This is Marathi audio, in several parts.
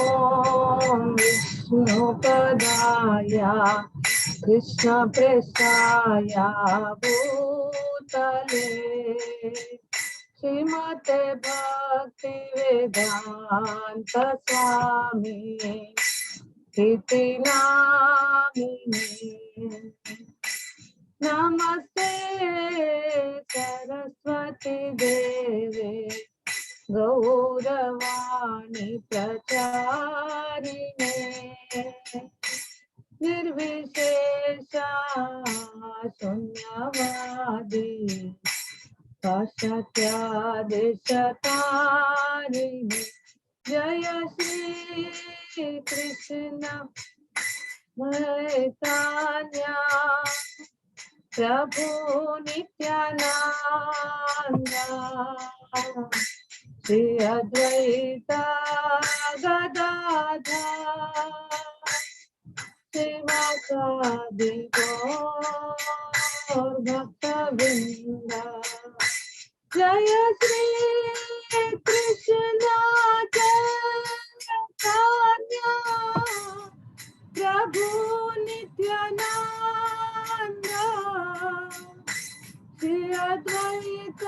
ओम विष्णुपदाय कृष्णप्रेष्ठाय भूतले श्रीमते भक्तिवेदांत स्वामी इति नामिने। नमस्ते सरस्वती देवे गौरवाणी प्रचारिणे निर्विशेषा शून्यवादी पाश्चात्यादेशतारिणे। जय श्री कृष्ण चैतन्य प्रभु नित्यानंद श्री अद्वैत गदाधर शिवासादि गौर भक्तवृंद। जय श्री कृष्ण चैतन्य प्रभु नित्यानंद श्री अद्वैत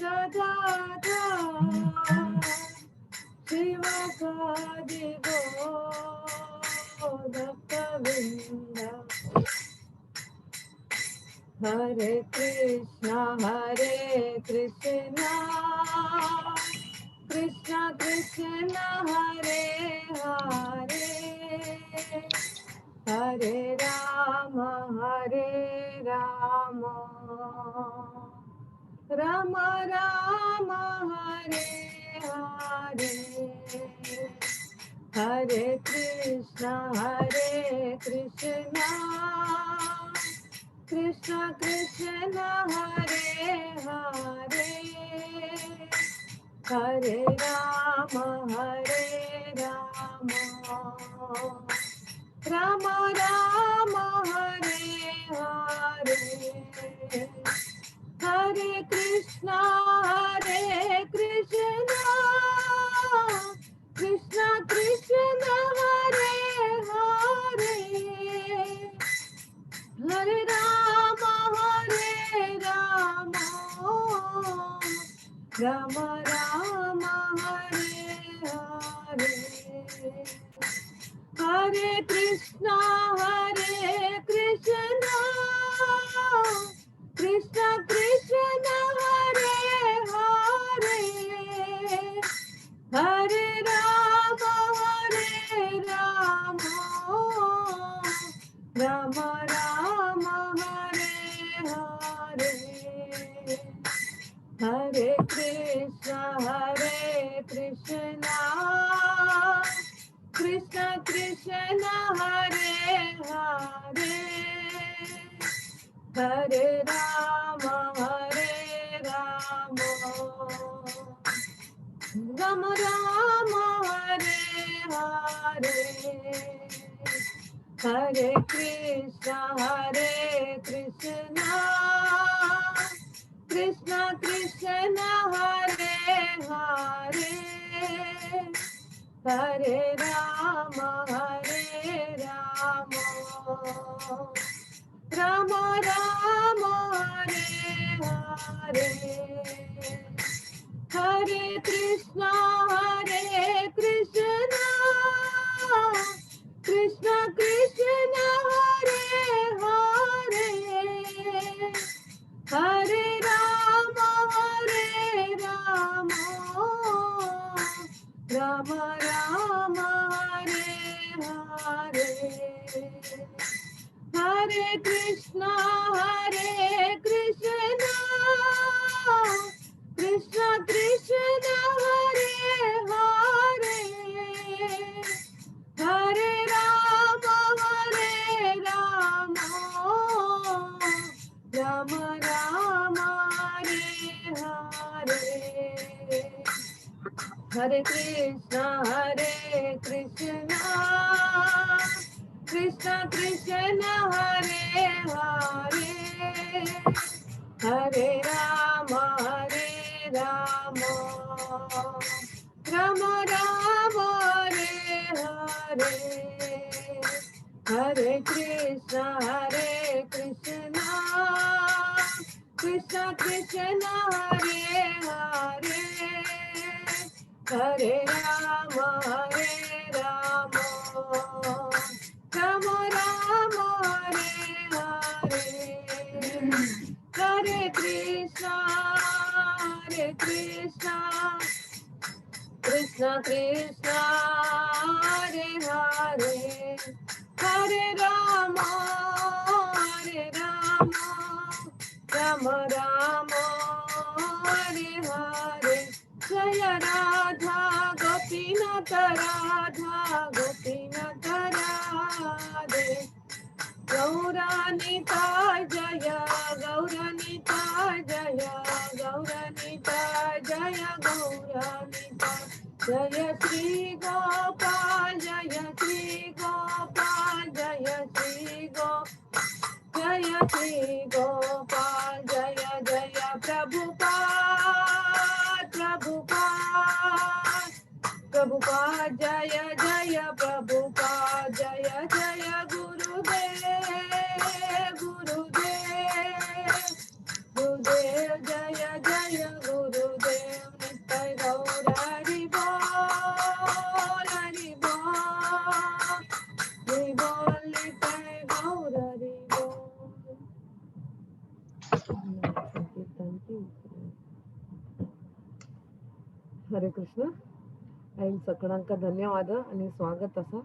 गदाधर शिवासादि गौर भक्तवृंद। हरे कृष्णा कृष्णा कृष्णा हरे हरे हरे राम राम राम हरे हरे। हरे कृष्णा कृष्णा कृष्णा हरे हरे हरे राम राम राम हरे हरे। हरे कृष्णा कृष्णा कृष्णा हरे हरे हरे राम राम राम हरे हरे। हरे कृष्णा कृष्णा कृष्णा हरे हरे हरे राम राम राम हरे हरे। हरे कृष्णा कृष्णा कृष्णा हरे हरे हरे राम राम राम हरे हरे। हरे कृष्णा कृष्णा कृष्णा हरे हरे हरे राम राम राम हरे हरे। हरे कृष्णा कृष्णा कृष्णा हरे हरे हरे राम राम राम हरे हरे। हरे कृष्णा कृष्णा कृष्णा हरे हरे हरे राम राम राम हरे हरे। हरे Krishna Krishna Hare Hare Hare Ram Krishna Krishna Krishna Hare Hare Hare Rama Rama Rama Hare Hare Krishna Krishna Krishna Hare Hare Hare Rama Rama Rama Hare Hare Jaya Radha Gopinath Radhe Gauranita Jaya Gauranita Jaya Gauranita Jaya Gauranita Jaya Shri Gopal Jaya Shri Gopal Jaya Shri Gopal Jaya Jaya Prabhupada Jaya Jaya Prabhupada Jaya Jaya Gurudev Jaya Jaya Gurudev Nittai Gaur Hari Bol Nittai Gaur Hari Bol. हरे कृष्ण ऐन सकळांक धन्यवाद आणि स्वागत असा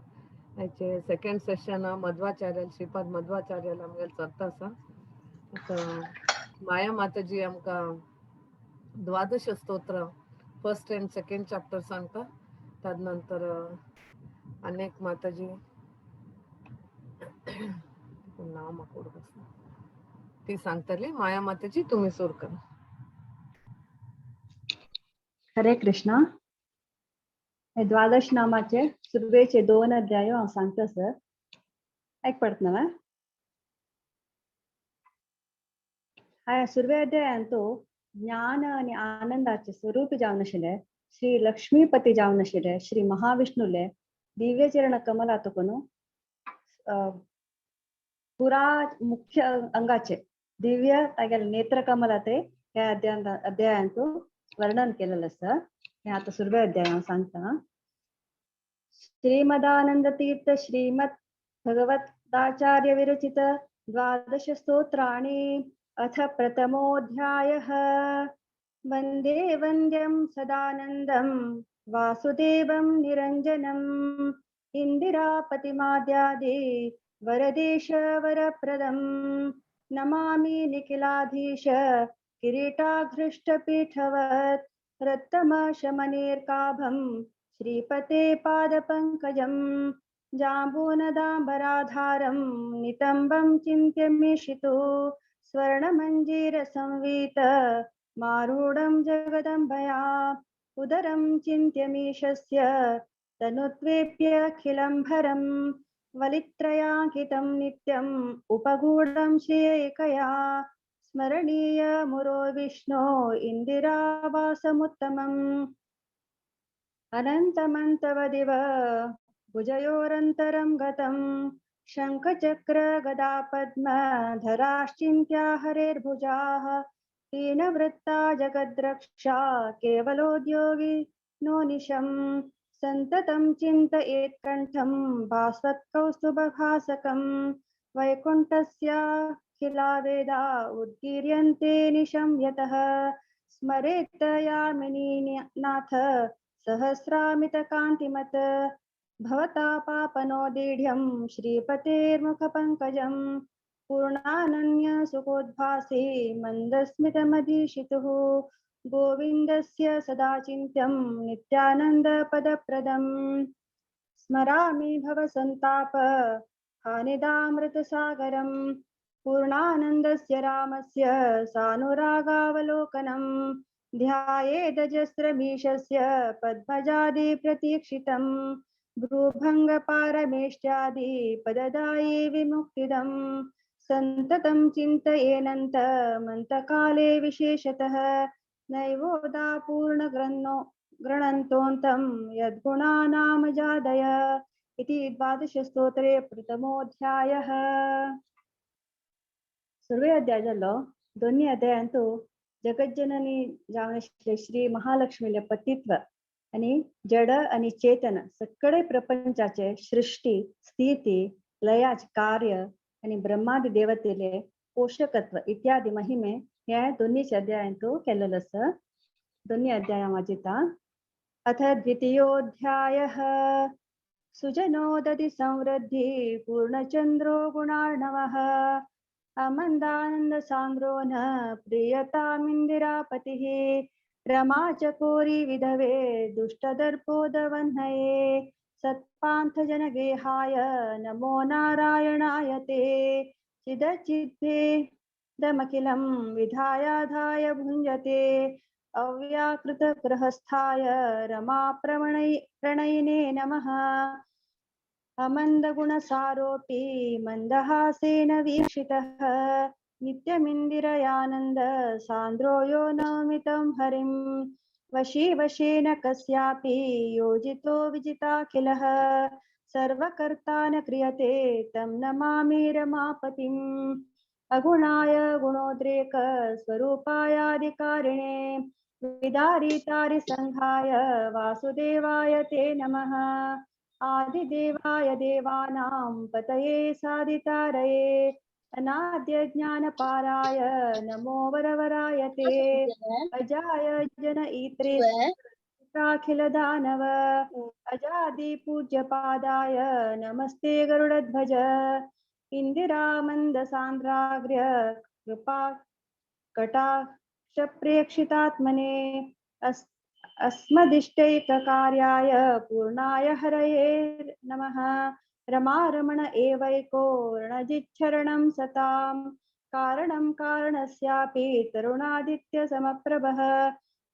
आयचे सेकंड सेशन मध्वाचार्य श्रीपाद मध्वाचार्य आमगेर चलता आसा माया माताजी आमका द्वादश स्तोत्र फर्स्ट एंड सेकंड चॅप्टर सांगता तदनंतर अनेक माताजी नाव म्हाका ती सांगतली माया माताजी तुम्ही सुरू करा. हरे कृष्णा. द्वादश नामाचे सुरवेचे 2 अध्याय हांव सांगता सर. पडत न्हय ह्या सुरवे अध्यायान तो ज्ञान आणि आनंदाचे स्वरूप जावन आशिल्ले श्री लक्ष्मीपती जावन आशिल्ले श्री महाविष्णुले दिव्य चरण कमला तकून पुरा मुख्य अंगाचे दिव्य तागेले नेत्र कमला ते ह्या अध्यायान तो वर्णन केलेलं आसा. हे आता सुरवे अध्याय हांव सांगता. श्रीमदानंद तीर्थ श्रीमद भगवताचार्य विरचित द्वादश स्तोत्राणि अथ प्रथमोऽध्यायः. वन्दे वन्द्यं सदानन्दं वासुदेवं निरञ्जनम् इन्दिरापतिमाद्यादि वरदेश वरप्रदं नमामि निखिलाधीश किरीटाघृष्टपीठवत् रत्तमशमनेर्काभं श्रीपते पादपङ्कजं जाम्बूनदाम्बराधारं नितम्बं चिन्त्यमीशितो स्वर्णमञ्जीरसंवीत मारूढं जगदम्बया उदरं चिन्त्यमीशस्य तनुत्वेप्यखिलम्भरं वलित्रयाङ्कितं नित्यम् उपगूढं श्रियैकया स्मरणीय मुरो विष्णो इन्दिरावासमुत्तमम् अनन्तमन्तवदिव भुजयोरन्तरं गतं शङ्खचक्र गदा पद्म धराश्चिन्त्या हरेर्भुजाः तीनवृत्ता जगद्रक्षा केवलोद्योगी नो निशं सन्ततं चिन्तयेत् कण्ठं भास्वत्कौस्तुभभासकं वैकुण्ठस्याखिला वेदा उद्गीर्यन्ते निशं यतः स्मरेत् यामिनी नाथ सहस्रामितकान्तिमत् भवता पापनोदीढ्यं श्रीपतेर्मुखपङ्कजं पूर्णानन्य सुखोद्भासि मन्दस्मितमधीशितुः गोविन्दस्य सदा चिन्त्यं नित्यानन्दपदप्रदम् स्मरामि भवसन्ताप हानिदामृतसागरं पूर्णानन्दस्य रामस्य सानुरागावलोकनं ध्यायेदजस्रमीशस्य पद्मजादि प्रतीक्षितं भ्रूभङ्गपारमेष्ट्यादि पददायि विमुक्तिदं सन्ततं चिन्तयेनन्त मन्तकाले विशेषतः नैवोदा पूर्णगृह्णन्तोऽन्तं यद्गुणानामजादय इति 12स्तोत्रे प्रथमोऽध्यायः सर्वे अध्यायाల్లో दोन्ही अध्यायांतू जगज्जननी जावन श्री महालक्ष्मीले पतित्व आणि जड आणि चेतन सगळे प्रपंचाचे सृष्टी स्थिती लयाचे कार्य आणि ब्रह्मादी देवतेले पोषकत्व इत्यादी महिमे ह्या दोन्ही अध्यायांतू केलेलं असं दोन्ही अध्याया वाचिता अथ द्वितीयोऽध्यायः सुजनोदति संवृद्धि पूर्णचंद्रो गुणार्णवः अमन्दानंद सांद्रो न प्रियतामिन्दिरापतिः रमा चकोरी विधवे दुष्टदर्पोदवह्नये सत्पान्थ जनगेहाय नमो नारायणाय ते चिदचिद्भेदमखिलं विधायाधाय भुञ्जते अव्याकृत गृहस्थाय रमा प्रणयिने नमः अमन्दगुणसारोऽपि मन्दहासेन वीक्षितः नित्यमिन्दिरयानन्द सान्द्रो यो नमितं हरिं वशी वशेन कस्यापि योजितो विजिताखिलः सर्वकर्ता न क्रियते तं नमामि रमापतिम् अगुणाय गुणोद्रेक स्वरूपायाधिकारिणे विदारितारि संघाय वासुदेवाय ते नमः आदिदेवाय देवानां पतये साधितारये अनाद्य ज्ञानपाराय नमो वरवराय ते अजाय जनईत्रे अखिल दानव अजादि पूज्यपादाय नमस्ते गरुडध्वज इंदिरामन्दसान्द्राग्र्य कृपा कटाक्ष प्रेक्षितात्मने अस्मदिष्टैककार्याय पूर्णाय हरये नमः रमारमण एवैको रणजिच्छरणं सतां कारणं कारणस्यापि तरुणादित्य समप्रभः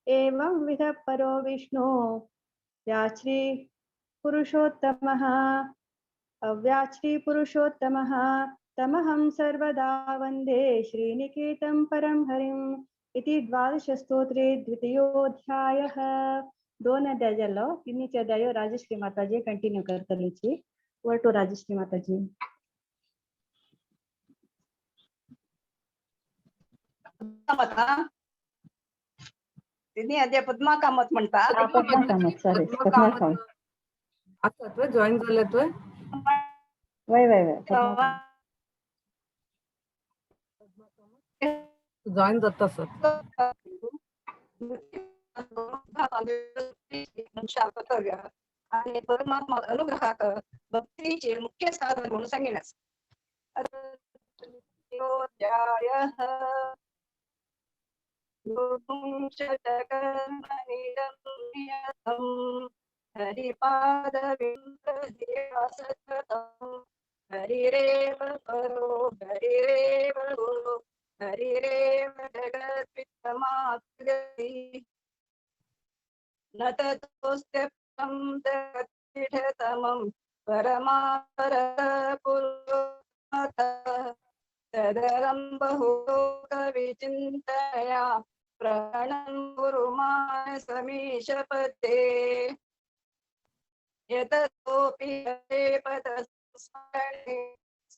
एवं विध परो विष्णु व्याश्री पुरुषोत्तमः अव्याश्री पुरुषोत्तमः तमहं सर्वदा वन्दे श्रीनिकेतं परं हरिम् इति 12स्तोत्रे द्वितीयोऽध्यायः दोन अध्यायाల్లో तिन्ही अध्याय राजश्री माताजी कंटिन्यू करतलीची वर टू राजश्री माताजी तिन्ही अध्याय पद्मा कामत म्हणतात पद्मा कामत सॉरी पद्मा कामत आता जॉईन झालेतोय वय जॉईन जात सर आणि परमात्मा अनुग्रहात भक्तीचे मुख्य साधन म्हणून सांगण्यास हरिरेव परो हरिरेव गुरु हरिरेव जगत्पितमाप्यति न ततोऽस्त्यं तत्पीठतमं परमापरपुरुषः तदरं बहुलोकविचिन्तया प्रणं गुरुमानसमीशपते यततोऽपि पदस्मरणे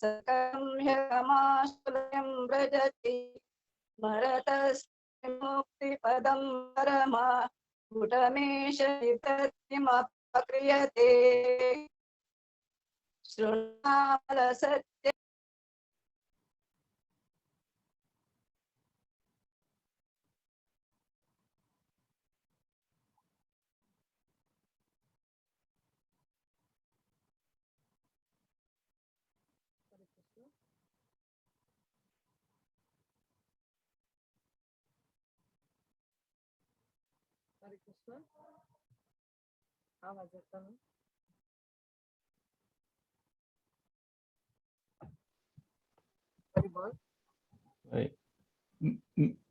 सकं ह्यमाशुल्यं व्रजति स्मरतस्य मुक्तिपदं परमा गुटमेष वितत्यमपक्रियते शृणुयामलसत्य हरे कृष्ण आवाज येतो ना हरी बोल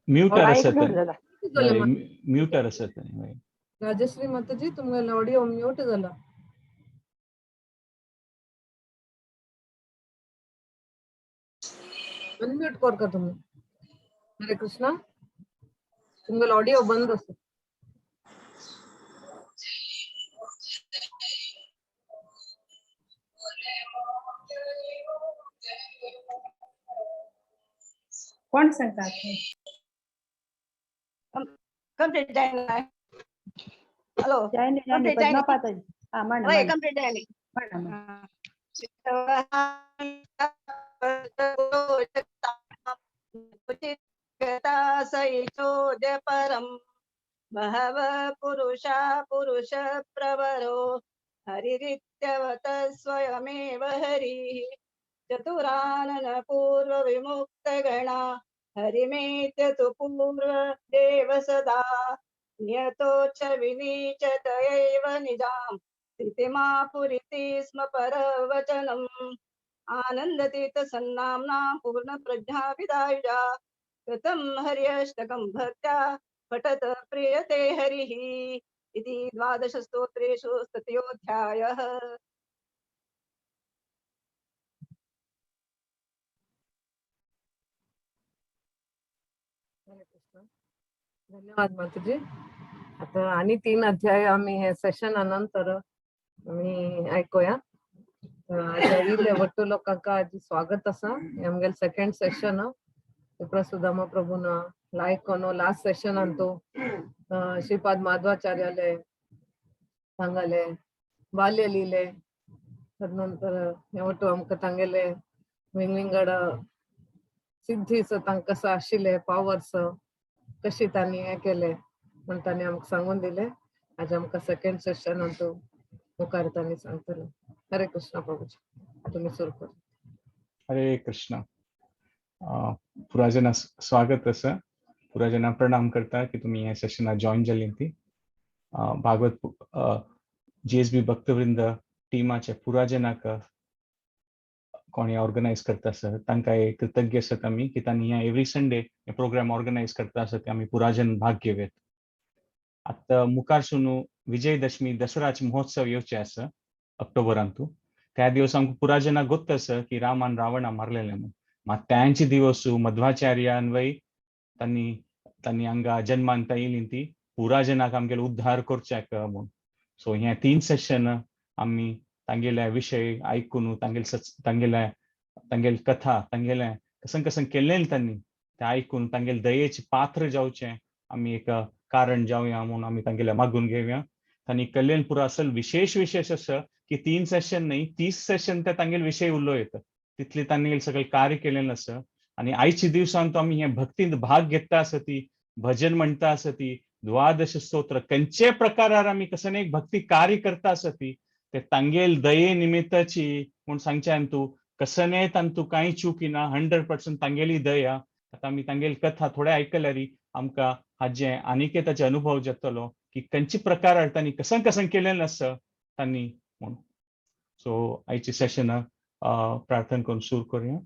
म्यूटर असते झालं म्यूटर असते राजश्री माताजी तुम्हाला ऑडिओ म्यूट झाला अनम्यूट कर का तुम्ही हरे कृष्ण तुम्हाला ऑडिओ बंद असेल कोण सांगतात Complete जायना. Hello. जयनी Complete पद्मा जायनी. पाताजी हा म्हणा होय म्हणा complete जायनी. म्हणा म्हणा. सहितोद्य परम बहव पुरुषा पुरुष प्रवरो हरिरित्यवत स्वयमेव हरिः चतुरानन पूर्व विमुक्त गणा हरिमेत्य तु पूर्व देव सदा नियतो च विनीचत एव निजाम् स्थितिमा पुरिति स्म परवचनम् आनन्दतीत सन्नाम्ना पूर्ण प्रज्ञापिदायुजा कृतं हर्यष्टकं भक्त्या पठत प्रियते हरिः इति 12 स्तोत्रेषु तृतीयोऽध्यायः। हरे कृष्ण. धन्यवाद माताजी. आता आणि 3 अध्याय आम्ही हे सेशन नंतर आम्ही ऐकूया. ಇಲ್ಲಿ ಒಟ್ಟು ಲೋಕಕ್ಕ ಅಜ್ಜಿ ಸ್ವಾಗತ ಅಸ ನಮ್ಗೆಲ್ second session ಪ್ರಸುಧಾಮ ಪ್ರಭುನ लायकोनो last session Antu Shripad माधवाचार्याले सांगले बाल्य लिहिले तदनंतर ಒಟ್ಟು आमकां तांगेले विंगड सिद्धीस तांकां कसं आशिल्ले पावर्स कशी तांणी हे केले म्हण तांणी आमकां सांगून दिले. आज आमकां सेकंड सेशन अंतू मुखार तांणी सांगतले. हरे कृष्ण प्रभुजी, तुम्ही सुरू करा. हरे कृष्ण. पुराजना स्वागत असं. पुराजना प्रणाम करता की तुम्ही या सेशनात जॉईन जाली ती. भागवत GSB भक्तवृंद टीमाच्या पुराजनाक कोणी ऑर्गनाइज करता सर तांकां एक कृतज्ञ असत आम्ही की तांणी या एव्हरी संडे प्रोग्राम ऑर्गनाइज करता असत आम्ही पुराजन भाग घेवेत. आता मुखारसून विजयदशमी दसराचे महोत्सव येवचे आसा ऑक्टोबरांतू. त्या दिवस आमकां पुराजना गोत्त आसा की राम आनी रावणा मारलेले म्हणून. मात त्यांची दिवस मध्वाचार्यान्वयी तांणी हांगा जन्मांत येयली ती पुराजनाक आमगेलो उद्धार करच्याक म्हणून. सो हे 3 सेशन आम्ही तांगेल्या विषय ऐकून तांगेल कथा तांगेले कसं केल्लें तांणी ते ऐकून तांगेल दयेचे पात्र जावचे आम्ही एक कारण जावया म्हणून आम्ही तांगेल्या मागून घेवया. तांणी केल्लें पुरो असल विशेष असं की 3 सेशन नाही 30 सेशन ते तांगेल विषय उलयत तितले तांणी सगळे कार्य केलेलं असं. आणि आयच्या दिवसांत आम्ही हे भक्तींत भाग घेता आसा ती भजन म्हणता आसा ती 12 स्तोत्र खंयचे प्रकारार आम्ही कसं एक भक्ती कार्य करता आसा ती ते तांगेल दये निमित्ताची म्हणून सांगचे तू कसने तू काही चुकीना 100% तांगेली दया. आता आम्ही तांगेल कथा थोडे ऐकल्यार आमकां हाजे अनिकेताचे अनुभव जातलो की खंयचे प्रकारार तांणी कसं केलेलं असं तांणी म्हणून. सो आयचे सेशन प्रार्थना करून सुरू करूया.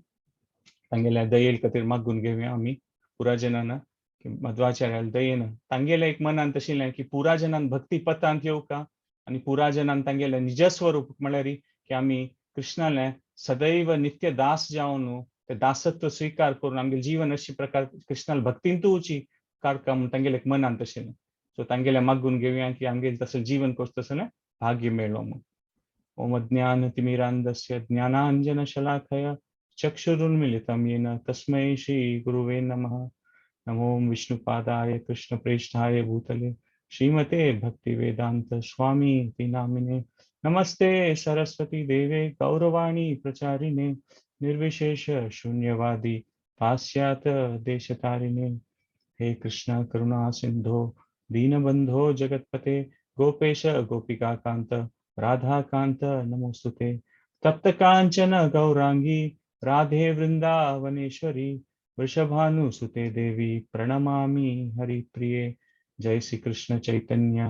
तांगेल्या दयेल खातीर मागून घेवया आम्ही पुराजनान की मध्वाचार्याल दयेन तांगेले एक मनांत आशिल्लें की पुराजनान भक्ती पथांत येवका आणि पुराजनान तांगेले निजस्वरूप म्हळ्यार की आम्ही कृष्णाले सदैव नित्य दास जावन ते दासत्व स्वीकार करून आमगे जीवन अशी प्रकार कृष्णाल भक्तींत वची काडका म्हूण तांगेले एक मनांत आशिल्लें. सो तांगेले मागून घेवया की आमगेल तसं जीवन कसं तसं भाग्य मेळ्ळो म्हणून. ओम ज्ञानतिमिरान्धस्य ज्ञानाञ्जनशलाकया चक्षुरुन्मीलितं येन तस्मै श्री गुरुवे नमः. नमो विष्णुपादाय कृष्णप्रेष्ठाय भूतले श्रीमते भक्तिवेदांत स्वामी इति नामिने. नमस्ते सरस्वती देवे गौरवाणी प्रचारिणे निर्विशेष शून्यवादी पाश्चात देशतारिणे. हे कृष्ण करुणा सिंधो दीनबंधो जगतपते गोपेश गोपिकाकांत राधाकांत नमोस्तुते. तप्त कांचन गौरांगी राधे वृंदावनेश्वरी वृषभानुसुते देवी प्रणमामि हरिप्रिये. जय श्री कृष्ण चैतन्य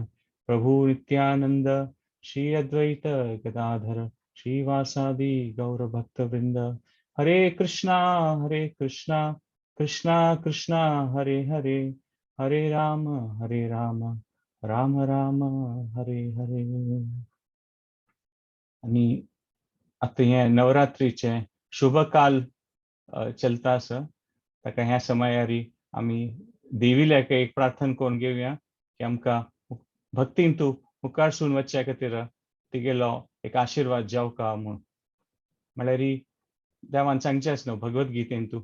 प्रभु नित्यानंद श्री अद्वैत गदाधर श्रीवासादि गौर भक्त वृंद. हरे कृष्णा कृष्णा कृष्णा हरे हरे हरे राम राम राम हरे हरे. आणि आता हे नवरात्रीचे शुभ काल चलता आसा ताका ह्या समयारी आम्ही देवीला एक प्रार्थना करून घेवया की आमकां भक्तीन तू मुखारसून वचच्या खातीर तिगेलो एक आशीर्वाद जावका म्हणून. म्हळ्यार देवान सांगचेंच न्हू भगवत गीतेन तू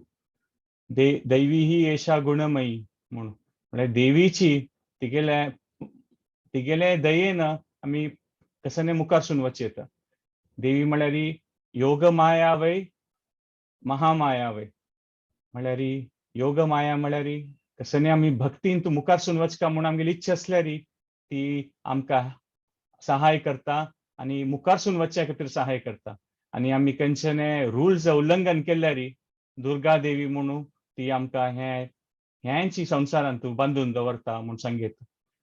दैवी ही येशा गुणमयी म्हणून म्हणजे देवीची तिगेले दयेन आम्ही कसं मुखारसून वचयता. देवी म्हळ्यार योग माया वय महामाया वय म्हळ्यार योग माया म्हळ्यार कसं आम्ही भक्तीन तू मुखारसून वचका म्हणून आमगेली इच्छा असल्यार ती आमकां सहाय करता आणि मुखारसून वचच्या खातीर सहाय करता. आणि आम्ही खंयचे रुल्स उल्लंघन केल्यार दुर्गा देवी म्हणून ती आमकां ह्यांची संवसारान तू बांदून दवरता म्हणून सांगीत.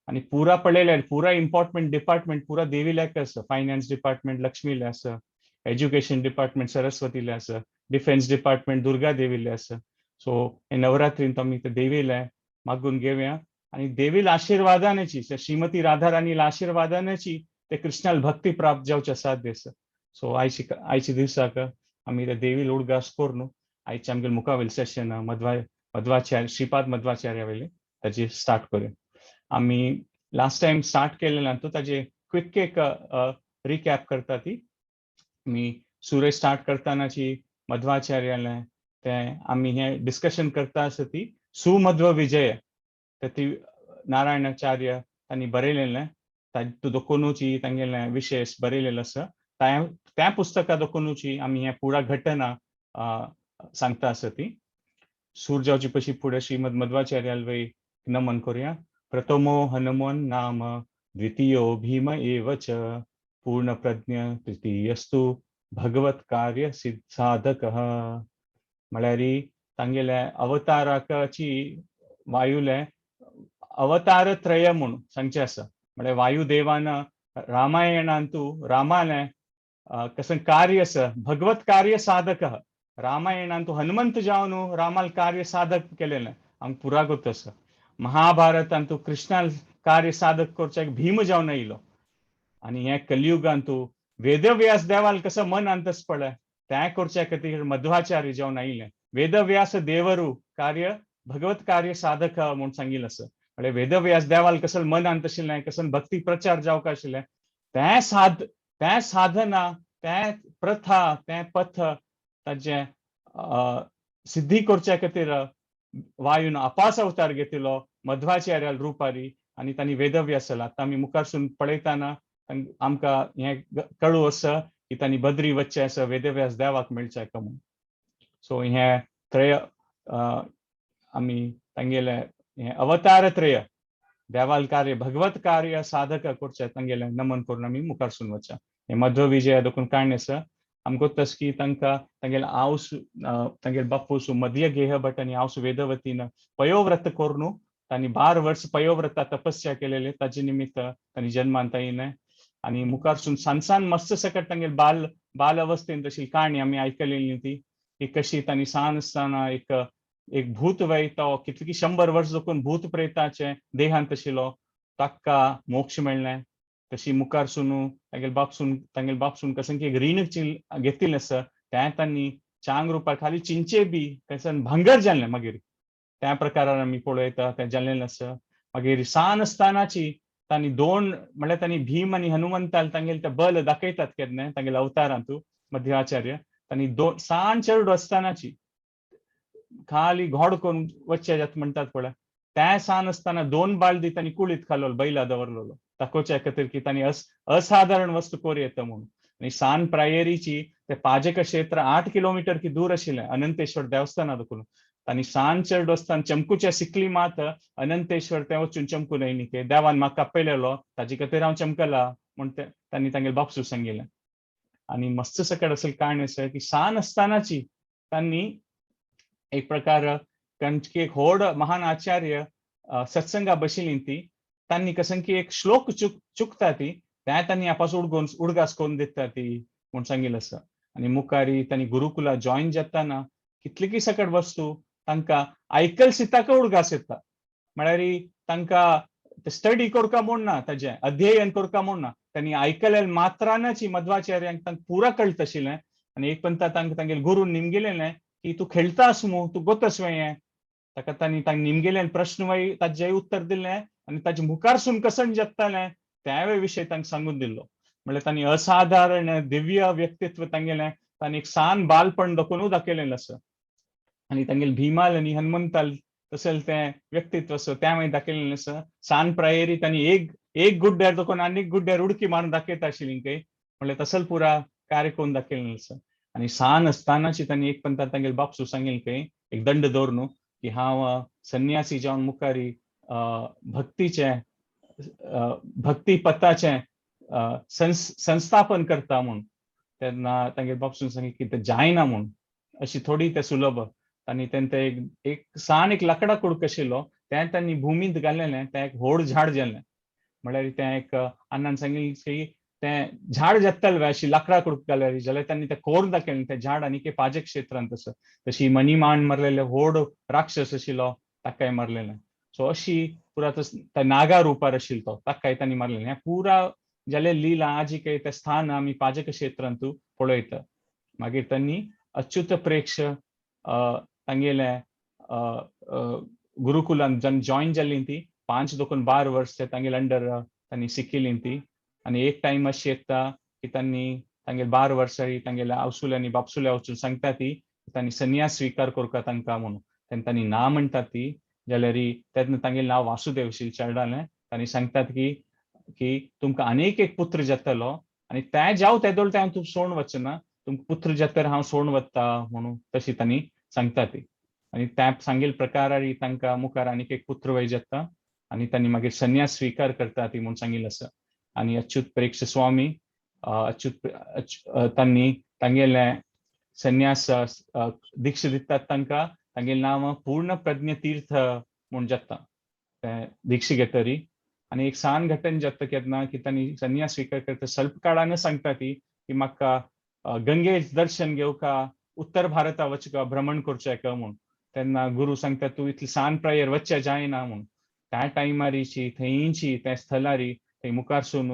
आणि पुरा पळयल्यार पुरा इम्पॉर्टंट डिपार्टमेंट पुरा देवील्याक आसा. फायनान्स डिपार्टमेंट लक्ष्मीले आसा, एज्युकेशन डिपार्टमेंट सरस्वतीले आसा, डिफेन्स डिपार्टमेंट दुर्गा देवीले आसा. सो हे नवरात्रींत आमी ते देवीले मागून घेवया आणि देवीला आशीर्वादानाची श्रीमती राधा राणीला आशीर्वादानाची ते कृष्णाला भक्ती प्राप्त जावचे साध्य आसा. सो आयच्या दिसाक आमी ते देवीला उडगास करून आयचे आमगे मुखावेल सेशन मध्वाचार्य श्रीपाद मध्वाचार्या वयले ताजे स्टार्ट करूया. आम्ही लास्ट टाइम स्टार्ट केलेला तो ताजे क्विक एक रिकॅप करता ती मी सुरेश स्टार्ट करतानाची मध्वाचार्याले ते आम्ही हे डिस्कशन करता आसा ती सुमध्व विजय ते ती नारायणाचार्य तांणी बरयलेले तातूं दोकोनूची तांगेले विशेष बरयलेलो आसा. त्या पुस्तका दोकोनूची आम्ही हे पुरा घटना सांगता आसा ती. सूर जावची पयशी फुडें श्रीमद मध्वाचार्याल वय नमन करूया. प्रथमो हनुमान नाम द्वितीयो भीम एव च पूर्ण प्रज्ञ तृतीयस्तु भगवत कार्य साधकः. म्हळ्यार तांगेले अवताराची वायुले अवतार त्रय म्हणून सांगचे आसा. म्हळ्यार वायुदेवान रामायणांतू रामाले कसं कार्य आसा भगवत कार्य साधकः. रामायणांतू हनुमंत जावन रामाल कार्य साधक केलेले आमकां पुरा गोत आसा. महाभारतांतू कृष्णाल कार्य साधक करच्याक भीम जावन आयलो. आणि हे कलियुगांतू वेदव्यास देवाल कसं मन अंतस पडले त्या करच्या खातीर मध्वाचार्य जावन आयले. वेदव्यास देवरू कार्य भगवत कार्य साधक म्हणून सांगिल्लें आसा. म्हणजे वेदव्यास देवाल कसं मन अंत आशिल्लें कसं भक्ती प्रचार जावंक आशिल्लें त्या साधना त्या प्रथा त्या पथ ताजे सिद्धी करच्या खातीर वायून अपास अवतार घेतिल्लो मध्वाचार्याल रुपारी आणि तांणी वेदव्यासाला आतां आमी मुखारसून पळयताना आमकां हे कळू आसा की तांणी बद्री वच्चे आसा वेदव्यास देवाक मेळचे म्हणून. सो हे त्रय आमी तांगेले हे अवतार त्रय देवाल कार्य भगवत कार्य साधक करचे तांगेले नमन करून आमी मुखारसून वचा. हे मध्व विजया देखून काणी आसा. आमकां तस की तांकां तांगेले हांवस तांगेले बापूस मध्य गेह भट आनी हांवस वेदवतीन पयोव्रत करून तांणी 12 वर्स पयोव्रता तपस्या केलेले ताजे निमित्त तांणी जन्मांत आयिल्ले. आणि मुखारसून सानसान मस्त सकट तांगेले बाल अवस्थेन तशी काणी आमी आयकलेली ती की कशी तांणी सान आसतना एक भूत वयता कितली 100 वर्स देखून भूत प्रेताचे देहांत आशिल्लो ताका मोक्ष मेळ्ळें. तशी मुखारसून तांगेले बापसून कसं की एक रीण घेतिल्लें आसा त्या तांणी चांग रुपार खाली चिंचे बी थंयसान भांगर जाल्लें मागीर त्या प्रकारान आमी पळयता तें जाल्लें आसा. मागीर सान आसतनाची तांणी दोन म्हळ्यार तांणी भीम आनी हनुमंताल तांगेले ते बल दाखयतात केन्ना तांगेल्या अवतारांतू मध्वाचार्य तांणी सान चड आसतनाची खाली घोड करून वच्चे जाता म्हणटात पळय त्या सान आसतना 2 बालदी तांणी कुळीत घालो बैला दवरलेलो दाखोवच्या खातीर की तांणी असाधारण वस्तू कोर येता म्हणून. आणि सान प्रायरीची ते पाजक क्षेत्र 8 किलोमीटर की दूर आशिल्लें अनंतेश्वर देवस्थाना देखून तांणी सान चड आसतना चमकूच्या सिकली मात अनंतेश्वर ते वचून चमकून येयनी की देवान म्हाका आपयलेलो ताजे खातीर हांव चमकला म्हूण तांणी तांगेले बापसूक सांगिल्लें. आणि मस्त सकट असेल काणी आसा की सान आसतनाची तांणी एक प्रकार एक व्हड महान आचार्य सत्संगा बशिल्ली ती तांणी कसं की एक श्लोक चुकता ती त्या तांणी आपास उडगास करून दिता ती म्हूण सांगिल्लें आसा. आणि मुखारी तांणी गुरुकुला जॉइन जाताना कितली की सकट वस्तू तांकां आयकल सिताक उडगास येता. म्हळ्यार तांकां स्टडी करता म्हूण ना ताजें अध्ययन करता म्हूण ना तांणी आयकलेल्या मात्रानची मध्वाचार्यांक तांकां पुरा कळत आशिल्लें. आनी एक पंत तांकां तांगेले गुरून निमगेलें की तूं खेळटास मू तूं गोतस हें ताका तांणी निमगेले प्रश्न वय ताजेय उत्तर दिलें आनी ताजे मुखारसून कसन जगतालें त्या विशय तांकां सांगून दिल्लो. म्हळ्यार तांणी असाधारण दिव्य व्यक्तित्व तांगेलें तांणी एक सान बालपण दाखोवनूच दाखयलेलें आसा. आणि तांगेल भीमाल आणि हनुमंताल तसल ते व्यक्तित्व असो त्यामुळे दाखयलेलें आसा. सान प्रायेरी तांणी एक गुड्ड्यार देखून आनीक गुड्ड्यार उडकी मारून दाखयता आशिल्ली काही म्हणल्यार तसल पुरा कार्य करून दाखयलेलें आसा. आणि सान असतानाची तांणी एक पंथान तांगेल बापसू सांगेल काही एक दंड दवरून की हांव संन्यासी जावन मुखारी भक्तीचे भक्ती पथाचे संस्थापन करता म्हूण तेन्ना तांगेल बापसून सांगे की ते जायना म्हूण अशी थोडी ते सुलभ आनी तेन्ना एक सान एक लाकडा कुडक आशिल्लो तें तांणी भुमींत घालेलें तें एक व्हड झाड जालें म्हळ्यार तें एक अण्णान सांगिल्लें की तें झाड जेत्तलें अशी लाकडा कुडक घाल्यार जाल्यार तांणी तें कोरून दाखयलें तें झाड आनीक पाजे क्षेत्रांत आसा तशी मणिमान मारलेले व्हड राक्षस आशिल्लो ताकाय मारलेलें. सो अशी पुरा नागा रुपार आशिल्लो तो ताकाय तांणी मारलेलें. हें पुरा जाल्यार लीला आजी काही ते स्थान आमी पाजक क्षेत्रांत पळयता. मागीर तांणी अच्युत प्रेक्ष तांगेले गुरुकुलान जॉइन जाल्लीं ती 5 देखून 12 वर्स तांगेले अंडर तांणी शिकिल्लीं ती आनी एक टायम अशी येता की तांणी तांगेले 12 वर्सां तांगेले आवसुले आनी बापसुले वचून सांगता ती तांणी संन्यास स्वीकार करता तांकां म्हणून तेन्ना तांणी ना म्हणटा ती जाल्यार तेन्ना तांगेलें नांव वासुदेव चेडलालें. तांणी सांगतात की तुमकां आनीक एक पुत्र जातलो आनी ते जाव तेदोळ ते हांव सोडून वचना तुमकां पुत्र जातर हांव सोडून वता म्हणून तशी तांणी सांगता ती आनी त्या सांगेल प्रकारार तांकां मुखार आनीक एक पुत्र वय जाता आनी तांणी मागीर संन्यास स्वीकार करता ती म्हूण सांगिल्लें आसा. आनी अच्युत प्रेक्ष स्वामी तांणी तांगेले संन्यास दीक्षा दितात तांकां तांगेलें नांव पूर्ण प्रज्ञ तीर्थ म्हूण जाता ते दीक्षा घेतरी. आनी एक सान घटन जाता केन्ना की तांणी संन्यास स्वीकार करता स्वल्प काळान सांगता ती की म्हाका गंगे दर्शन घेवका उत्तर भारता वचका भ्रमण करचें का म्हूण तेन्ना गुरू सांगता तूं इतलें सान प्रायर वचचें जायना म्हूण. त्या टायमारीची थंयची त्या स्थलारी थंय मुखारसून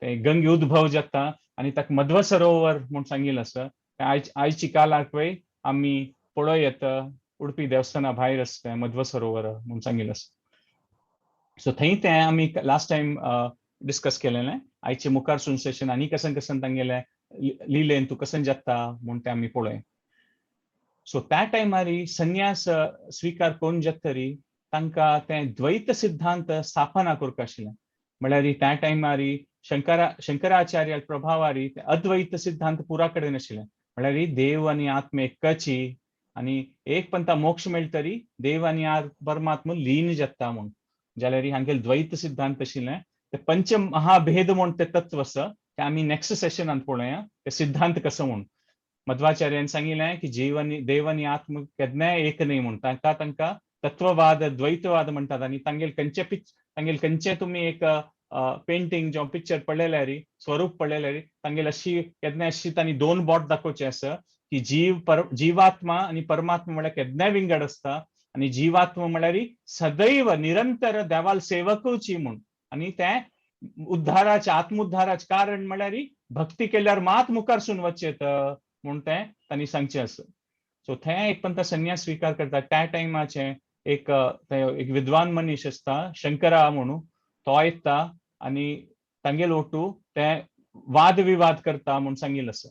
ते गंगे उद्भव जाता आनी ताका मध्व सरोवर म्हूण सांगिल्लें आसा. आयची कालाक पळय आमी पळयत उडपी देवस्थाना भायर आसा तें मध्व सरोवर म्हूण सांगिल्लें आसा. सो थंय तें आमी लास्ट टायम डिस्कस केलेलें. आयचे मुखारसून सेशन आनी कसन तांगेलें लिलेन तूं कसन जाता म्हूण तें आमी पळय. सो त्या टायमार संन्यास स्वीकार करून जातरी तांकां तें द्वैत सिद्धांत स्थापना करपाक आशिल्लें. म्हळ्यार त्या टायमार शंकराचार्य प्रभावार अद्वैत सिद्धांत पुरा कडेन आशिल्लें. म्हळ्यार देव आनी आत्मा एकाची आनी एक पंथा मोक्ष मेळटरी देव आनी परमात्मा लीन जाता म्हूण जाल्यार हांगेले द्वैत सिद्धांत आशिल्लें. ते पंच महाभेद म्हूण ते तत्व आसा ते आमी नेक्स्ट सेशनांत पळोवया ते सिद्धांत कसो म्हूण. मध्वाचार्यान सांगिल्लें की देव आनी आत्मा केन्नाय एक न्हय म्हूण तांकां तत्ववाद द्वैतवाद म्हणटात. आनी तांगेले खंयचे तुमी एक पेंटिंग जावं पिक्चर पळयल्यार स्वरूप पळयल्यार तांगेले अशी केन्नाय अशी तांणी दोन बोट दाखोवचे आसा की जीवात्मा आनी परमात्मा म्हळ्यार केन्नाय विंगड आसता आनी जीवात्मा म्हळ्यार सदैव निरंतर देवाल सेवकूची म्हूण आनी ते उद्धाराचे आत्मोद्धाराचे कारण म्हळ्यार भक्ती केल्यार मात मुखारसून वचेत म्हूण ते तांणी सांगचें आसा. सो थंय एक पंथ संन्यास स्वीकार करता त्या टायमाचे एक विद्वान मनीस आसता शंकरा म्हणून तो येता आनी तांगेल ओटू ते वाद विवाद करता म्हूण सांगिल्लें आसा.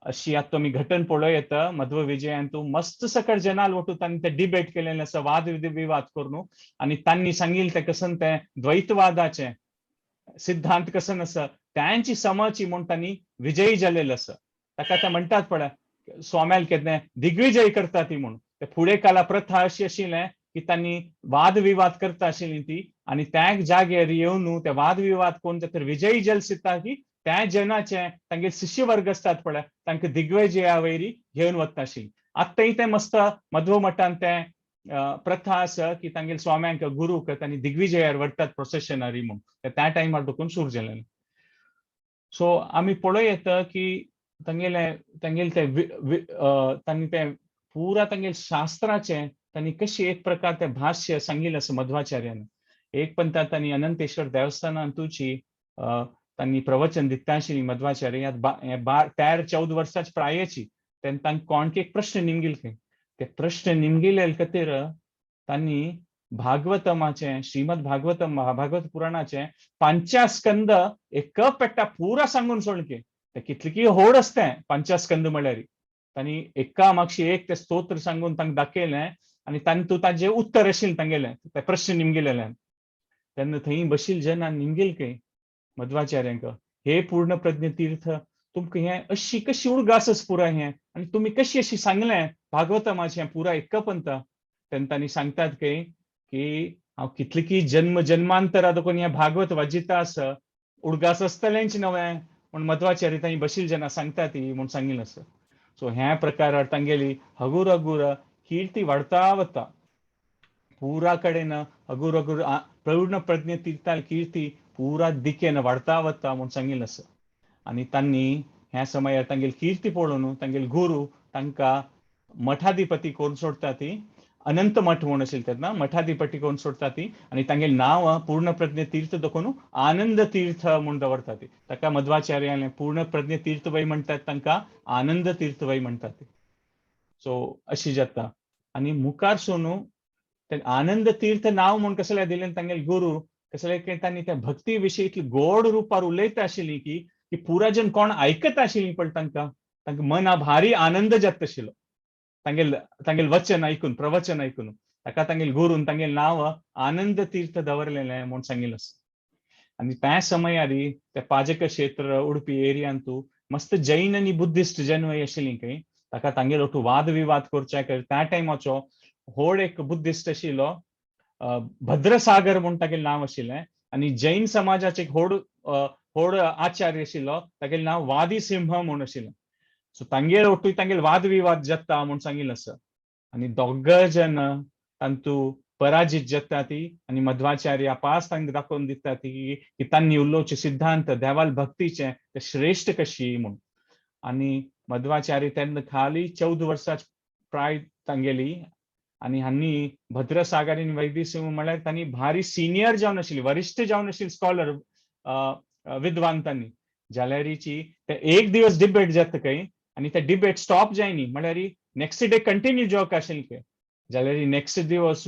अशी आतां तुमी घटन पळयत मध्व विजयान तूं मस्त सकट जनाल ओटू तांणी ते डिबेट केलेलें आसा वाद विवाद करून आनी तांणी सांगिल्लें ते कसन ते द्वैतवादाचे सिद्धांत कसन आसा त्यांची समची म्हूण तांणी विजयी जाल्लेलो आसा. ताका ते म्हणटात पळय स्वाम्याल केन्ना दिग्विजय करता ती म्हूण. ते फुडें काला प्रथा अशी आशिल्लें की तांणी वाद विवाद करता आशिल्लीं ती आनी त्या जाग्यार येवन ते वाद विवाद कोण तर विजयी जल सिद्धा की त्या जनाचे तांगे शिष्य वर्ग आसतात पळय तांकां दिग्विजया वयरी घेवन वता आशिल्लीं. आत्तांय ते मस्त मध्व मठांत ते प्रथा आसा की तांगेले स्वाम्यांक गुरूक तांणी दिग्विजयार व्हरतात प्रोसेशनारी म्हूण त्या टायमार देखून सुरू जालेलें. सो आमी पळयत की तांगेले तांणी ते पुरा तांगेले शास्त्राचे तांणी कशी एक प्रकार ते भाष्य सांगिल्लें आसा मध्वाचार्यान. एक पंथा तांणी अनंतेश्वर देवस्थानांतूची तांणी प्रवचन दिता आशिल्लीं मध्वाचार्य 13-14 वर्सांची प्रायेची तेन्ना तांकां कोणके एक प्रश्न निमगिल्ले. ते प्रश्न निमगिल्ले खातीर तांणी भागवतमाचे श्रीमद भागवतम भागवत पुराणाचे 5 स्कंद एक पेट्टा पुरा सांगून सोडले. ते कितलेकी व्हड आसता 5 स्कंद म्हळ्यार तांणी एका मागशी एक ते स्तोत्र सांगून तांकां दाखयलें आनी तांतूं ताजें उत्तर आशिल्लें तांगेलें ते प्रश्न निमगेलें तेन्ना थंय बशिल्ले जनान निमगेले मध्वाचार्यांक हे पूर्ण प्रज्ञ तीर्थ तुमकां हें अशी कशी उडगास पुराय हें आनी तुमी कशी अशी सांगलें भागवतमाचें पुरा एकपंत तेन्ना तांणी सांगतात की हांव कितले की जन्म जन्मांतरा देखून हें भागवत वाजिता आसा उडगास आसतलेंच नवें म्हूण मध्वाचार्य थंय बशिल्ले जेन्ना सांगता ती म्हूण सांगिल्लें आसा सो ह्या प्रकारार तांगेली हगूर हगूर कीर्ती वाडता वता पुरा कडेन हगूर हगूर पूर्ण प्रज्ञ तीर्थाल कीर्ती पुरा दिकेन वाडता वता म्हूण सांगिल्लें आसा आनी तांणी ह्या समयार तांगेली कीर्ती पळोवन तांगेले गुरू तांकां मठाधिपती करून सोडता ती अनंत मठ म्हूण आशिल्लें तेन्ना मठाधिपती करून सोडता ती आनी तांगेलें नांव पूर्ण प्रज्ञ तीर्थ देखून आनंद तीर्थ म्हूण दवरता ती ताका मध्वाचार्यान पूर्ण प्रज्ञ तीर्थवय म्हणटात तांकां आनंद तीर्थवय म्हणटात सो अशी जाता आनी मुखार सोनू ते आनंद तीर्थ नांव म्हूण कसले दिलें तांगेले गुरू कसले की तांणी त्या भक्ती विशीं इतली गोड रुपार उलयता आशिल्लीं की पुरा जन कोण आयकता आशिल्लीं पळय तांकां मना भारी आनंद जाता आशिल्लो तांगेल वचन ऐकून प्रवचन ऐकून ताका तांगेल गुरून तांगेल नांव आनंद तीर्थ दवरलेलें म्हूण सांगिल्लें आसा आनी त्या समयार ते पाजक क्षेत्र उडपी एरियांत मस्त जैन आनी बुद्धिस्ट जनवय आशिल्लीं खंय ताका तांगेर ओटू वाद विवाद करचे त्या टायमाचो व्हड एक बुद्धिस्ट आशिल्लो भद्रसागर म्हूण तागेलें नांव आशिल्लें आनी जैन समाजाचे एक व्हड आचार्य आशिल्लो तागेलें नांव वादी सिंह म्हूण आशिल्लें सो तांगेर ओटूय तांगेल वाद विवाद जाता म्हूण सांगिल्लें आसा आनी दोग जन तांतूं पराजीत जाता ती आनी मध्वाचार्य आपास तांकां दाखोवन दिता ती की तांणी उलोवचे सिद्धांत देवाल भक्तीचे ते श्रेष्ठ कशी म्हूण आनी मध्वाचार्य तेन्ना खाली 14 वर्सां प्राय तांगेली आनी हांणी भद्रसागर आनी वैदी सिंह म्हळ्यार तांणी भारी सिनियर जावन आशिल्ली वरिश्ठ जावन आशिल्ली स्कॉलर विद्वान तांणी जाल्यारीची ते एक दिवस डिबेट जाता खंय आनी ते डिबेट स्टॉप जायनी म्हळ्यार नेक्स्ट डे कंटिन्यू जावंक आशिल्लें जाल्यार नेक्स्ट दिवस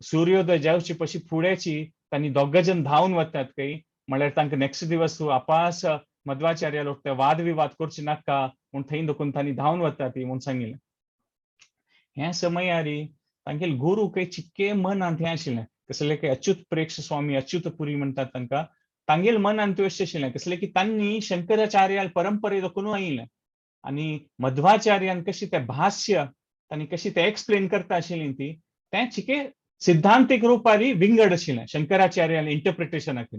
सूर्योदय जावचे पशी फुडेंची तांणी दोग जन धांवन वतात खंय म्हळ्यार तांकां नेक्स्ट दिवस आपास मध्वाचार्या लोक ते वाद विवाद करचे नाका म्हूण थंय देखून तांणी धांवन वता ती म्हूण सांगिल्लें ह्या समयार तांगेले गुरू खंय चिक्के मनांत हें आशिल्लें कसलें की अच्युत प्रेक्ष स्वामी अच्युत पुरी म्हणटात तांकां तांगेल मनांत त्यो अशें आशिल्लें कसलें की तांणी शंकराचार्याल परंपरे देखून आयिल्लें आनी मध्वाचार्यान कशी ते भाष्य तांणी कशी ते एक्सप्लेन करता आशिल्लीं ती तें चिके सिद्धांतीक रुपारी विंगड आशिल्लें शंकराचार्याल इंटरप्रिटेशनाक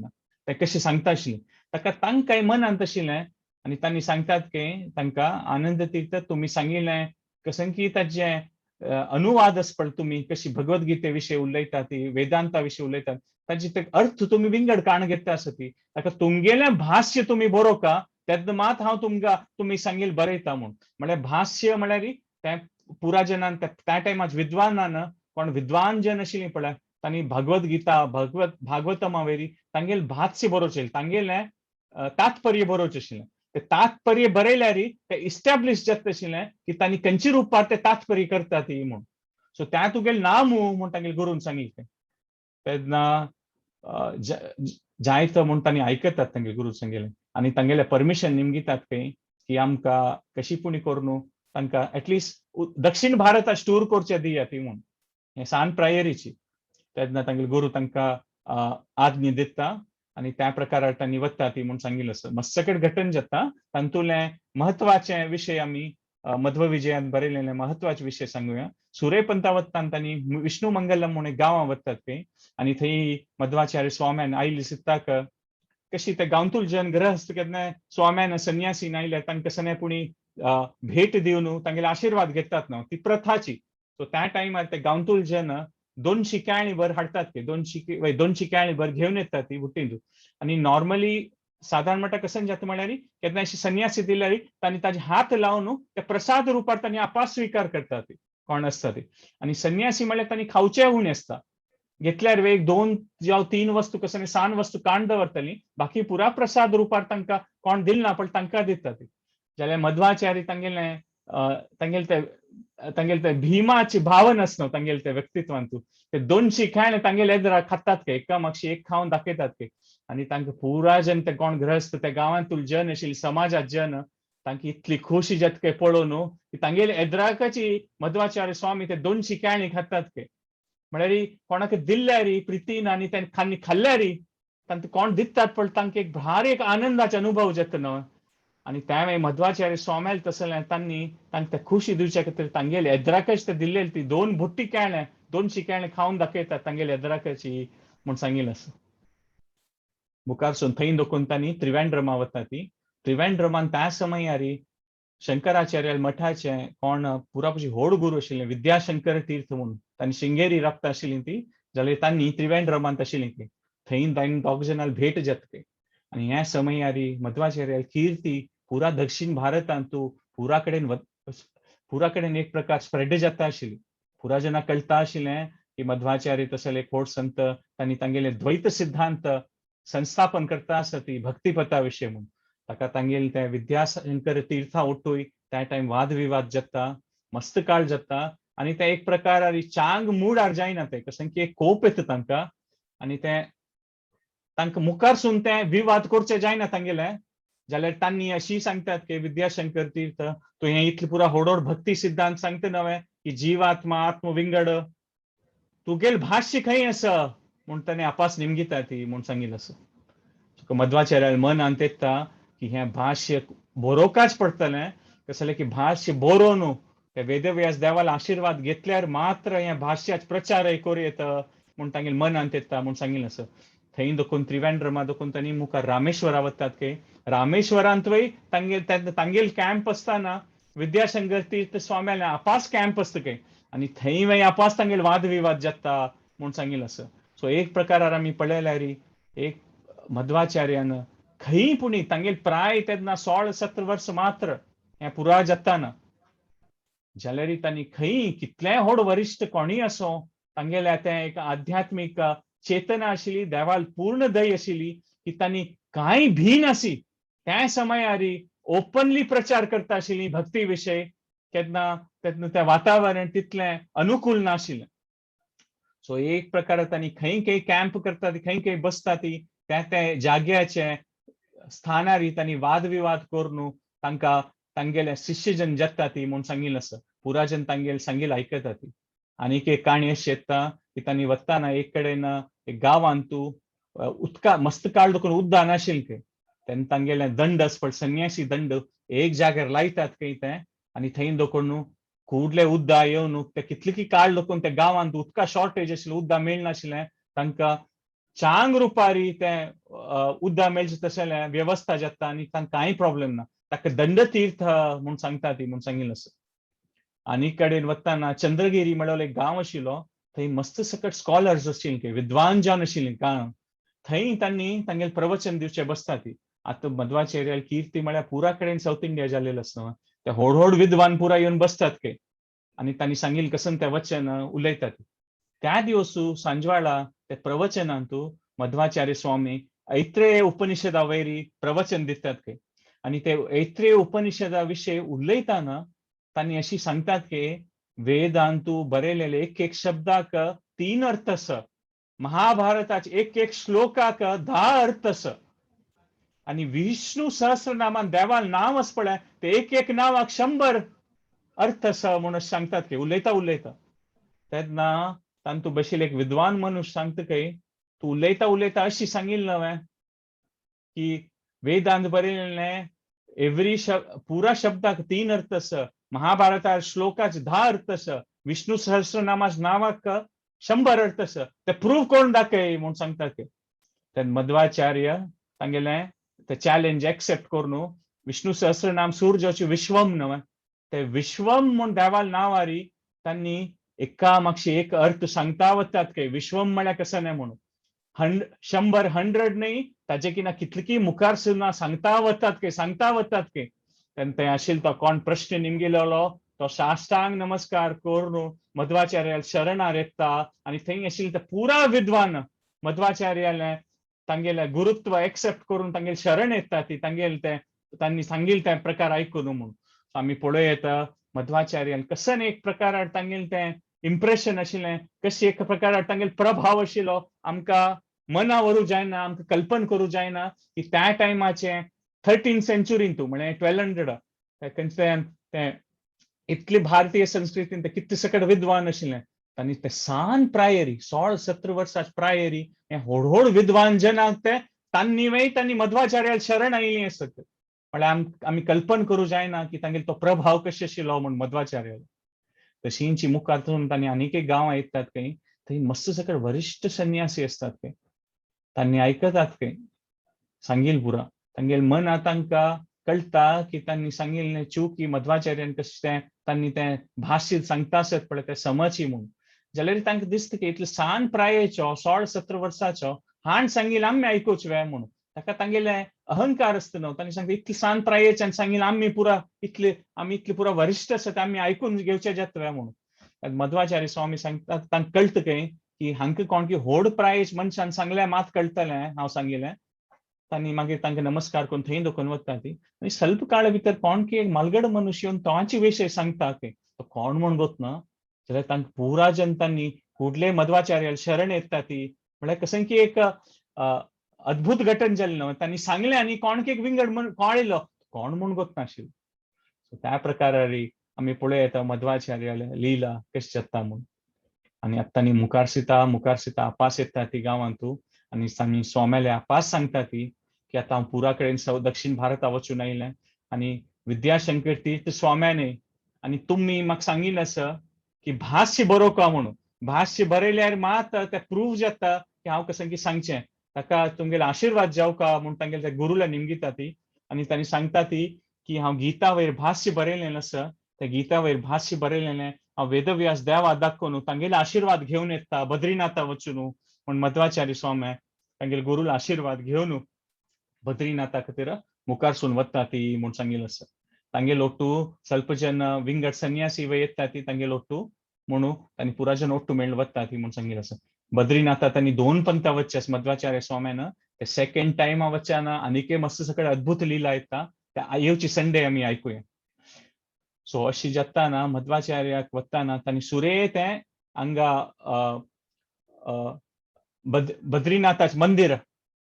ते कशें सांगता आशिल्लीं ताका तांकां मनांत आशिल्लें आनी तांणी सांगतात की तांकां आनंद तीर्थ तुमी सांगिल्लें कशें की ताजें अनुवाद आसा पळय तुमी कशी भगवद्गीते विशीं उलयता ती वेदांता विशीं उलयतात ताजे ते अर्थ तुमी विंगड काण घेता आसा ती ताका तुमगेलें भाष्य तुमी बरोवका तेन्ना मात हांव तुमकां तुमी सांगिल्लें बरयता म्हळ्यार भाष्य म्हळ्यार ते पुराजनान त्या टायमार विद्वानान कोण विद्वान जन आशिल्लीं पळय तांणी भगवद्गीता भागवतमा वयरी तांगेलें भाष्य बरोवचें तांगेलें तात्पर्य बरोवचें आशिल्लें ते तात्पर्य बरयल्यार ते इस्टॅब्लिश जाता आशिल्लें की तांणी खंयची रुपार ते तात्पर्य करता ती म्हूण सो त्या तुगेलें नांव म्हूण तांगेले गुरून सांगिल्लें तेन्ना जायत म्हूण तांणी आयकतात तांगेले गुरू सांगिल्लें आनी तांगेलें परमिशन निमगितात खंय की आमकां कशी पूण करून तांकां एटलिस्ट दक्षिण भारताचे टूर करचें दिया ती म्हूण हें सान प्रायरीची तेन्ना तांगेले गुरू तांकां आज्ञा दिता आनी त्या प्रकारार तांणी वता ती म्हूण सांगिल्लें आसा मस्तकट घटन जाता तांतूंतले महत्वाचे विशय आमी मध्व विजयान बरयलेले महत्वाचे विशय सांगुया सुरेपंथा वत्तान तांणी विष्णू मंगलम म्हूण एक गांवां वतात थंय आनी थंय मध्वाचार्य स्वाम्यान आयिल्ले सिद्धाक कशी ते गांवतूल जन ग्रहस्थ केन्ना स्वाम्यान संन्यासीन आयले तांकां सनेपुणी भेट दिवन तांगेले आशिर्वाद घेतात न्हू ती प्रथाची सो त्या टायमार ते गांवतूल जन 2 शिकायणी भर हाडटात ते 2 शिकायणी भर घेवन येतात ती बुट्टींत आनी नॉर्मली साधारण म्हणटा कशें जाता म्हळ्यार केन्ना अशी संन्यासी दिल्यार तांणी ताजे हात लावन ते प्रसाद रुपार तांणी आपास स्विकार करतात कोण आसता ती आनी संन्यासी म्हळ्यार तांणी खावचे उणे आसता घेतल्यार एक 2 जावं 3 वस्तू कसं सान वस्तू काण दवरतली बाकी पुरा प्रसाद रुपार तांकां कोण दिलना पण तांकां दितात जाल्यार मध्वाचार्य तांगेले ते भिमाची भावना आसना तांगेले ते व्यक्तित्वांत ते 2 शिकायणे तांगेले येद्रा खातात के एका मागशी एक खावन दाखयतात के आनी तांकां पुरा जन ते कोण ग्रहस्थ त्या गांवांतूल जन आशिल्ले समाजात जन तांकी इतली खोशी जात काय पळोवन की तांगेले एद्राकाची मध्वाचार्य स्वामी ते 2 शिकायणी खातात के म्हळ्यार कोणाक दिल्ल्यार प्रितीन आनी तांणी खाल्ल्यार तांकां कोण दितात पण तांकां एक भारी एक आनंदाचे अनुभव जाता न्हय आनी त्या मध्वाचार्य स्वाम्याल तसलें तांणी तांकां ते खुशी दिवचे खातीर तांगेले एद्राकच ते दिल्लेली ती 2 बुट्टी केळ्ळे 2 शिकेळ्ळे खावन दाखयतात तांगेले एद्राकाची म्हूण सांगिल्लें आसा मुखारसून थंय दोकून तांणी त्रिवेंद्रमा वता ती त्रिवेंद्रमान त्या समयार शंकराचार्य मठाचे कोण पुरापशी व्हड गुरू आशिल्ले विद्याशंकर तीर्थ म्हणून तांणी शिंगेरी रक्त आशिल्ली ती जाल्यार तांणी त्रिवेंद्रमांत आशिल्ली ती थंय तांणी दोग जाणांक भेट जातके आनी ह्या समयार मध्वाचार्य कीर्ती पुरा दक्षिण भारतांत पुरा कडेन एक प्रकार स्प्रेड जाता आशिल्ली पुरा जना कळटा आशिल्लें की मध्वाचार्य तसले एक व्हड संत तांणी तांगेले द्वैत सिद्धांत संस्थापन करता आसा ती भक्तिपथा विशय म्हणून ताका तांगेले ते विद्याशंकर तीर्था ओटूय त्या टायम वाद विवाद जाता मस्त काळ जाता आनी ते एक प्रकार चांग मुडार जायना ते कशें की एक कोप येता तांकां आनी ते तांकां मुखारसून ते विवाद करचे जायना तांगेले जाल्यार तांणी अशी सांगतात की विद्याशंकर तीर्थ तो हे इतले पुरा व्हड भक्ती सिद्धांत सांगता नवे की जीवात्मा आत्मविंगड तुगेल भाष्य खंय आसा म्हूण ताणें आपास निमगिता ती म्हूण सांगिल्लें आसा मध्वाचार्याल मन अंतेता की हे भाष्य बरोवपाच पडटलें कसलें की भाष्य बरोवन ते वेदव्यास देवाल आशीर्वाद घेतल्यार मात्र हे भाष्याच प्रचार करूं येता म्हूण तांगेल मन अंतेता म्हूण सांगिल्लें आसा थंय दोकून त्रिवेंद्रमा दोकून तांणी मुखार रामेश्वरा वतात के रामेश्वरांत तांगेल कॅम्प आसतना विद्याशंकर तीर्थ स्वाम्यान आपास कॅम्प आसता के आनी थंय आपास तांगेल वाद विवाद जाता म्हूण सांगिल्लें आसा सो एक प्रकारार आमी पळयल्यार एक मध्वाचार्यान खंय पुणी तांगेल प्राय तेन्ना 16-17 वर्स मात्र हें पुरा जाताना जाल्यार तांणी खंय कितलेय व्हड वरिश्ठ कोणीय आसूं तांगेले तें एक आध्यात्मीक चेतना आशिल्ली देवाल पूर्ण दय आशिल्ली की तांणी कांय भी नासी त्या समयार ओपनली प्रचार करता आशिल्ली भक्ती विशय केन्ना तें वातावरण तितलें अनुकूल नाशिल्लें सो एक प्रकार तांणी खंय कॅम्प करता ती खंय बसता ती त्या जाग्याचे स्थानार तांणी वाद विवाद करून तांकां तांगेले शिष्यजन जाता ती म्हूण सांगिल्लें आसा पुराजन तांगेल सांगिल्लें आयकता ती आनीक एक काणी अशी येता की तांणी वताना एक कडेन एक गांवांत उदका मस्त काळ दुखून उद्दा नाशिल्लें खंय तेन्ना तांगेले दंड आसा पळय संन्यासी दंड एक जाग्यार लायतात खंय ते आनी थंय दोकून कुडले उद्दा येवन ते कितले काळ दोकून त्या गांवांत उदका शॉर्टेज आशिल्लें उद्दा मेळनाशिल्लें तांकां चांग रुपारी ते उद्दा मेळचे तशें वेवस्था जाता आनी तांकां कांय प्रॉब्लेम ना ताका दंड तीर्थ म्हूण सांगता ती म्हूण सांगिल्लें आसा आनी कडेन वताना चंद्रगिरी म्हणल्यार एक गांव आशिल्लो थंय मस्त सकट स्कॉलर्स आशिल्ले विद्वान जावन आशिल्ले गांव थंय तांणी तांगेलें प्रवचन दिवचें बसता ती आतां मध्वाचार्याल कीर्ती म्हळ्यार पुरा कडेन साऊथ इंडिया जाल्लेलो आसता ते व्हड विद्वान पुरा येवन बसतात के आनी तांणी सांगिल्लें कसन तें वचन उलयतात त्या दिवस सांजवाळा ते प्रवचनांत मध्वाचार्य स्वामी ऐत्रेय उपनिषदा वयरी प्रवचन दितात के आनी ते ऐत्रेय उपनिषदा विशय उलयतना तांणी अशी सांगतात की वेदांत बरयलेले एक शब्दाक 3 अर्थ आसा महाभारताचे एक श्लोकाक 10 अर्थ आसा आनी विष्णू सहस्रनामान देवाल नांव आसा पळय ते एक नांवाक 100 अर्थ आसा म्हूण सांगतात की उलयता तेन्ना तांतू बशिल्ले एक विद्वान मनुष्य सांगता की तूं उलयता अशी सांगिल्लें न्हय की वेदांत बरयलेले पुरा शब्दाक 3 अर्थ आसा महाभारता श्लोकाचे 10 अर्थ आसा विष्णू सहस्रनामाच्या नावाक 100 अर्थ आसा ते प्रूव्ह करून दाखय म्हूण सांगता ते मध्वाचार्य तांगेलें ते चॅलेंज एक्सेप्ट करून विष्णू सहस्रनाम सूर्याचे विश्वम न्हय ते विश्वम म्हूण देवाल नांवारी तांणी एका मागशी एक अर्थ सांगता वतात की विश्वम म्हळ्यार कसं न्हय म्हणून 100 न्हय ताचे किना कितली मुखार सुद्दां सांगता वतात की तेन्ना ते आशिल्लो तो कोण प्रश्न निमगेलेलो तो साष्टांग नमस्कार करून मध्वाचार्याल शरणार येता आनी थंय आशिल्ले ते पुरा विद्वान मध्वाचार्याले तांगेले गुरुत्व एक्सेप्ट करून तांगेले शरण येता ती तांगेले ते तांणी सांगिल्ले ते प्रकार आयकून म्हणून आमी पळयता मध्वाचार्यान कसन एक प्रकारार तांगेले ते इम्प्रेशन आशिल्लें कशी एक प्रकारार तांगेलो प्रभाव आशिल्लो आमकां मना व्हरूं जायना आमकां कल्पना करूं जायना की त्या टायमाचे 13th सेंचुरीन म्हळ्यार 1200 ते इतली भारतीय संस्कृतीन ते किती सकट विद्वान आशिल्ले तांणी ते सान प्रायरी 16-17 वर्सांचे प्रायरी हे व्हड विद्वान जनाक ते तांणी मध्वाचार्याल शरण आयिल्लीं आसत म्हळ्यार आमी कल्पना करूं जायना की तांगेलो तो प्रभाव कशें आशिल्लो म्हूण मध्वाचार्याल तशींची मुखार तांणी आनीक एक गांवां येतात खंय थंय मस्त सकट वरिष्ठ संन्यासी असतात खंय तांणी आयकतात खंय सांगिल पुरा तांगेल मन तांकां कळटा की तांणी सांगिल्लें चूक की मध्वाचार्यान कशें तांणी तें भाष्य सांगता आसत पळय तें समची म्हूण जाल्यार तांकां दिसता की इतलो सान प्रायेचो 16-17 वर्साचो हाण सांगिल्लें आमी आयकुच वे म्हूण ताका तांगेले अहंकार आसता न्हू तांणी सांगता इतले सान प्रायेच्यान सांगिल्लें आमी इतले पुरा वरिष्ठ आसात आमी आयकून घेवचे जाता वे म्हूण मध्वाचार्य स्वामी सांगतात तांकां कळटा खंय की हांकां कोण की व्हड प्रायेच मनशान सांगलें मात कळटलें हांव सांगिल्लें तांणी मागीर तांकां नमस्कार करून थंय दोखून वता ती आनी ಸ್ವಲ್ಪ काळ भितर कोण की एक मलगड मनुष्य येवन तोंचे विशय सांगता की तो कोण म्हूण गोतना जाल्यार तांकां पुरा जनतांनी फुडले मध्वाचार्याल शरण येता ती म्हळ्यार कशें की एक अद्भुत घटन जाल्लें न्हू तांणी सांगलें आनी कोण की एक विंगड कळिल्लो कोण म्हूण गोतनाशिल्लो त्या प्रकारे आमी पळय येता मध्वाचार्याल लिला कशें जाता म्हूण आनी आतां तांणी मुखार सिता आपास येता ती गांवांतू आनी तांणी स्वाम्याले आपास सांगता ती की आतां हांव पुरा कडेन दक्षिण भारता वचून आयिल्लें आनी विद्याशंकर तीर्थ स्वाम्याने आनी तुमी म्हाका सांगिल्लें आसा की भाष्य बरोवपा म्हणून भाष्य बरयल्यार मात ते प्रूव जाता की हांव कशें की सांगचें ताका तुमगेलो आशिर्वाद जावका म्हूण तांगेले त्या गुरूला निमगिता ती आनी तांणी सांगता ती की हांव गीता वयर भाष्य बरयलेलें आसा त्या गीता वयर भाष्य बरयलेलें हांव वेदव्यास देवा दाखोवन तांगेलो आशिर्वाद घेवन येता बद्रीनाथा वचून म्हूण मध्वाचार्य स्वामी तांगेले गुरूला आशिर्वाद घेवन बद्रीनाथा खातीर मुखारसून वता ती म्हूण सांगिल्लें आसा तांगेलो ओट्टू ಸ್ವಲ್ಪ जन विंगड सन्यासी वय येता ती तांगेलो ओट्टू म्हणून तांणी पुरा जन ओट्टू मेळून वता ती म्हूण सांगिल्लें आसा बद्रीनाथा तांणी 2 पंथा वच्चे मध्वाचार्य स्वाम्यान ते सेकंड टाइम वच्चान आनीकय मस्त सकट अद्भुत लीला येता येवची संडे आमी आयकुया सो अशी जाताना मध्वाचार्याक वताना तांणी सुरे तें हांगा बद्रीनाथाचें मंदिर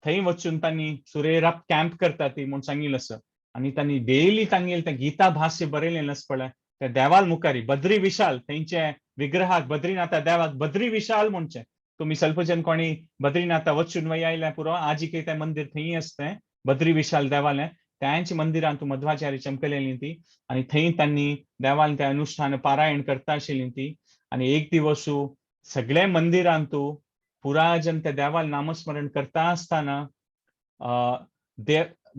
थंय वचून तांणी सुरेराप कॅम्प करता ती म्हूण सांगिल्लें आसा आनी तांणी डेली तांगेलें तें गीता भाष्य बरयलेलें आसा पळय ते देवाल मुखारी बद्री विशाल थंयचे विग्रहाक बद्रीनाथा देवाक बद्री विशाल म्हणचें तुमी ಸ್ವಲ್ಪ जन कोणी बद्रीनाथा वचून वय आयल्या पुरो आजीक तें मंदिर थंय आसता बद्री विशाल देवालें त्यांच्या मंदिरांत तूं मध्वाचार्य चमकलेलीं ती आनी थंय तांणी देवान तें अनुष्ठान पारायण करता आशिल्लीं ती आनी एक दिवस सगळे मंदिरांतू पुरा जन त्या देवाल नामस्मरण करता आसतना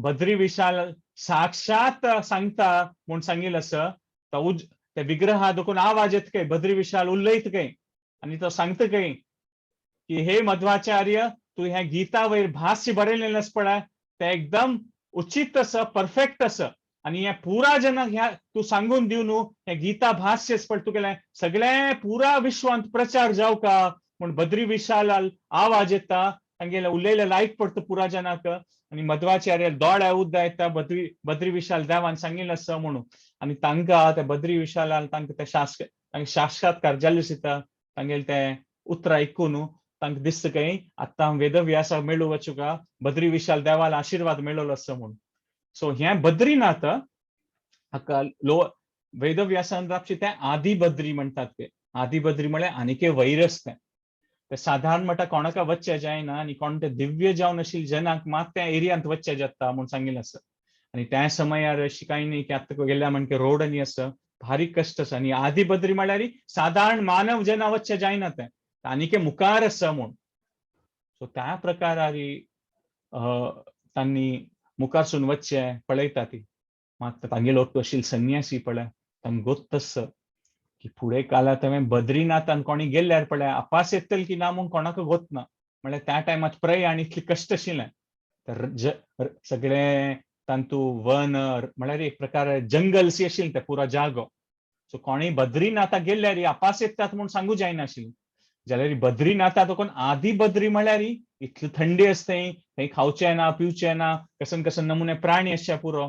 बद्री विशाल साक्षात सांगता म्हूण सांगिल्लें आसा त्या विग्रहा देखून आवाज येता खंय बद्री विशाल उलयता खंय आनी तो सांगता खंय की हे मध्वाचार्य तूं हें गीता वयर भाष्य बरयलेलें आसा पळय तें एकदम उचित आसा परफेक्ट आसा आनी हें पुरा जनाक तूं सांगून दिव न्हू हें गीता भाष्य आसा पळय तुगेलें सगळें पुरा विश्वांत प्रचार जावका म्हूण बद्री विशाल आवाज येता तांगेलें उलयलेलें आयक पडटा पुरा जनाक आनी मध्वाचार्य दोळ्या उद्दा येता बद्री विशाल देवान सांगिल्लें आसा म्हणून आनी तांकां ते बद्री विशालाल तांकां ते साक्षात्कार जाल्लो दिसता तांगेलें तें उतर आयकून तांकां दिसता खंय आतां वेदव्यासाक मेळूं वचूंका बद्री विशाल देवाल आशिर्वाद मेळ्ळो आसा म्हणून सो हें बद्रीनाथ हाका वेदव्यासान रावचे ते आदी बद्री म्हणटात ते आदी बद्री म्हळ्यार आनीक वयर आसता ते साधारण म्हणटा कोणाका वच्चे जायना आनी कोण ते दिव्य जावन आशिल्ले जनाक मात त्या एरियांत वच्चे जाता म्हूण सांगिल्लें आसा आनी त्या समयार अशी कांय न्ही की आतां गेल्या म्हणजे रोड आनी आसा भारी कश्ट आसा आनी आदी बद्री म्हळ्यार साधारण मानव जना वच्चे जायना ते आनीक मुखार आसा म्हूण सो त्या प्रकारारी तांणी मुखारसून वच्चे पळयता ती मात तांगेलो आशिल्लो संन्यासी पळय तांकां गोत्त आसा की फुडें काळांत हांवें बद्रीनाथान कोणी गेल्यार पळय आपास येतले की ना म्हूण कोणाक गोतना म्हळ्यार त्या टायमार प्रयाण इतलें कश्ट आशिल्लें सगळें तांतू वन म्हळ्यार एक प्रकार जंगल सी आशिल्लें तें पुरो जागो सो कोणीय बद्रीनाथाक गेल्यार आपास येतात म्हूण सांगू जायना आशिल्लें जाल्यार बद्रीनाथा देखून आदी बद्री म्हळ्यार इतली थंडी आसता थंय खावचें ना पिवचें ना कसन नमुने प्राणी आसचे पुरो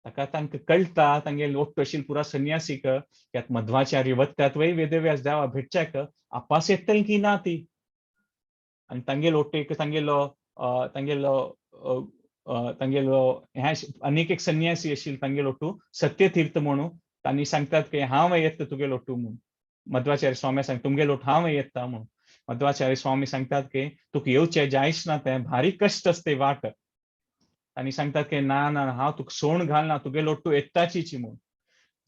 ताका तांकां कळटा तांगेले ओट्टू आशिल्लो पुरा संन्यासीक त्यात मध्वाचार्य वतात वय वेदव्यास देवा भेटच्याक आपास येतली की ना ती आनी तांगेलो ओट्टू तांगेलो तांगेलो ह्या अनेक एक संन्यासी आशिल्ले तांगेलो ओटू सत्यतीर्थ म्हणून तांणी सांगतात की हांव येता तुगेलो ओटू म्हणून मध्वाचार्य स्वामी सांग तुमगेलो ओट हांव येता म्हणून मध्वाचार्य स्वामी सांगतात की तुका येवचें जायच ना तें भारी कश्ट असते वाट तांणी सांगतात की ना ना हांव तुका सोण घालना तुगेलो ओटू येताचीच म्हणून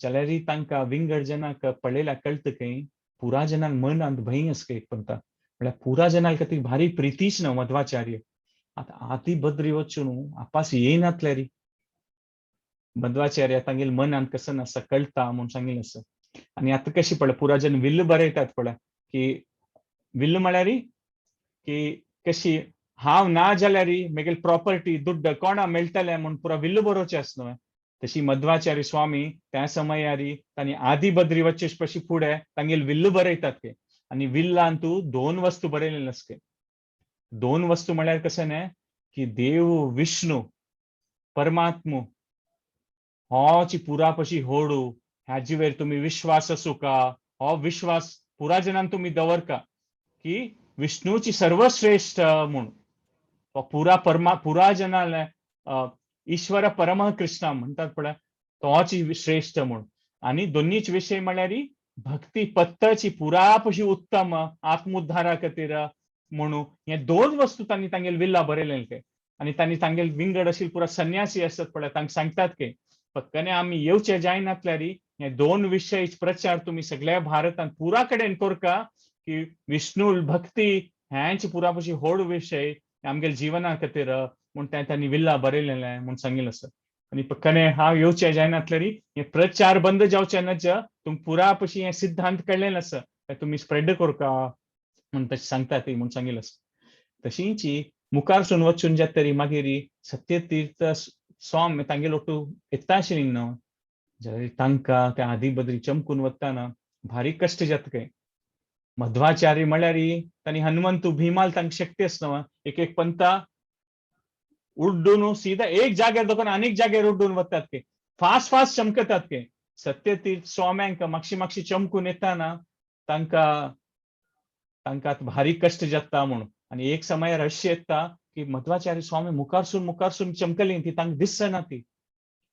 जाल्यार तांकां विंगड जनाक पळयल्या कळत की पुरा जनांक मनांत भंय आसता एक पंथा म्हळ्यार पुरा जनांक खातीर भारी प्रितीच ना मध्वाचार्य आता आती बद्री वचून आपास येयनातले री मध्वाचार्य तांगेल मनांत कसं आसा कळटा म्हणून सांगिल्लें आसा आनी आतां कशी पळय पुरा जन विल्ल बरयतात पळय की विल्ल म्हळ्यार की कशी हांव ना जाल्यार म्हगेल प्रॉपर्टी दुड्ड कोणा मेळटलें म्हणून पुरा विल्ल बरोवचें आसता न्हय तशी मध्वाचार्य स्वामी त्या समयार तांणी आदी बद्री वच्चे पशी फुडें तांगेल विल्ल बरयतात ते आनी विल्लान तूं 2 वस्तू बरयलेले आसता 2 वस्तू म्हळ्यार कशें न्हय की देव विष्णू परमात्मो होची पुरा पशी होडू ह्याची वयर तुम्ही विश्वास असू का हो विश्वास पुरा जनांक तुम्ही दवरका की विष्णूची सर्वश्रेष्ठ म्हणून तो पुरा जनाले ईश्वर परम कृष्ण म्हणतात पळय तोची श्रेष्ठ म्हणून आणि दोन्हीच विषय म्हळ्यार भक्ती पत्ताची पुरा पशी उत्तम आत्मोद्धारा खातीर म्हणून हे 2 वस्तू तांणी तांगेल विल्ला बरयलेले ते आनी तांणी तांगेल विंगड आशिल्ले पुरा संन्यासी आसतात पळय तांकां सांगतात की फक्कने आमी येवचे जायनातल्यार हे 2 विशय प्रचार तुम्ही सगळ्या भारतांत पुरा कडेन करका की विष्णू भक्ती ह्यांची पुरा पशी होड विषय आमगेल जिवना खातीर म्हूण तांणी विल्ला बरयलेलें म्हूण सांगिल्लें आसा आनी फक्कने हांव येवचें जायनातल्यार हे प्रचार बंद जावचे नज तुमकां पुरा पशी हे सिद्धांत कळलेलें आसा ते तुमी स्प्रेड करका म्हूण तशें सांगतात म्हूण सांगिल्लें आसा तशींच मुखारसून वचून जे तरी मागीर सत्यतीर्थ स्वामी तांगेलो ओटू येता आशिल्ली न्हय जाल्यार तांकां त्या आदी बद्री चमकून वतना भारी कश्ट जाता काय मध्वाचार्य म्हळ्यार तांणी हनुमंतू भीमाल तांकां शक्ती आसना एक पंथा उड्डून सीधा एक जाग्यार देखून अनेक जाग्यार उड्डून वतात ते फास्ट चमकतात ते सत्यतीर्थ स्वाम्यांक मातशी चमकून येताना तांकां भारी कश्ट जाता म्हणून आनी एक समयार अशें येता की मध्वाचार्य स्वामी मुखारसून चमकली ती तांकां दिसना ती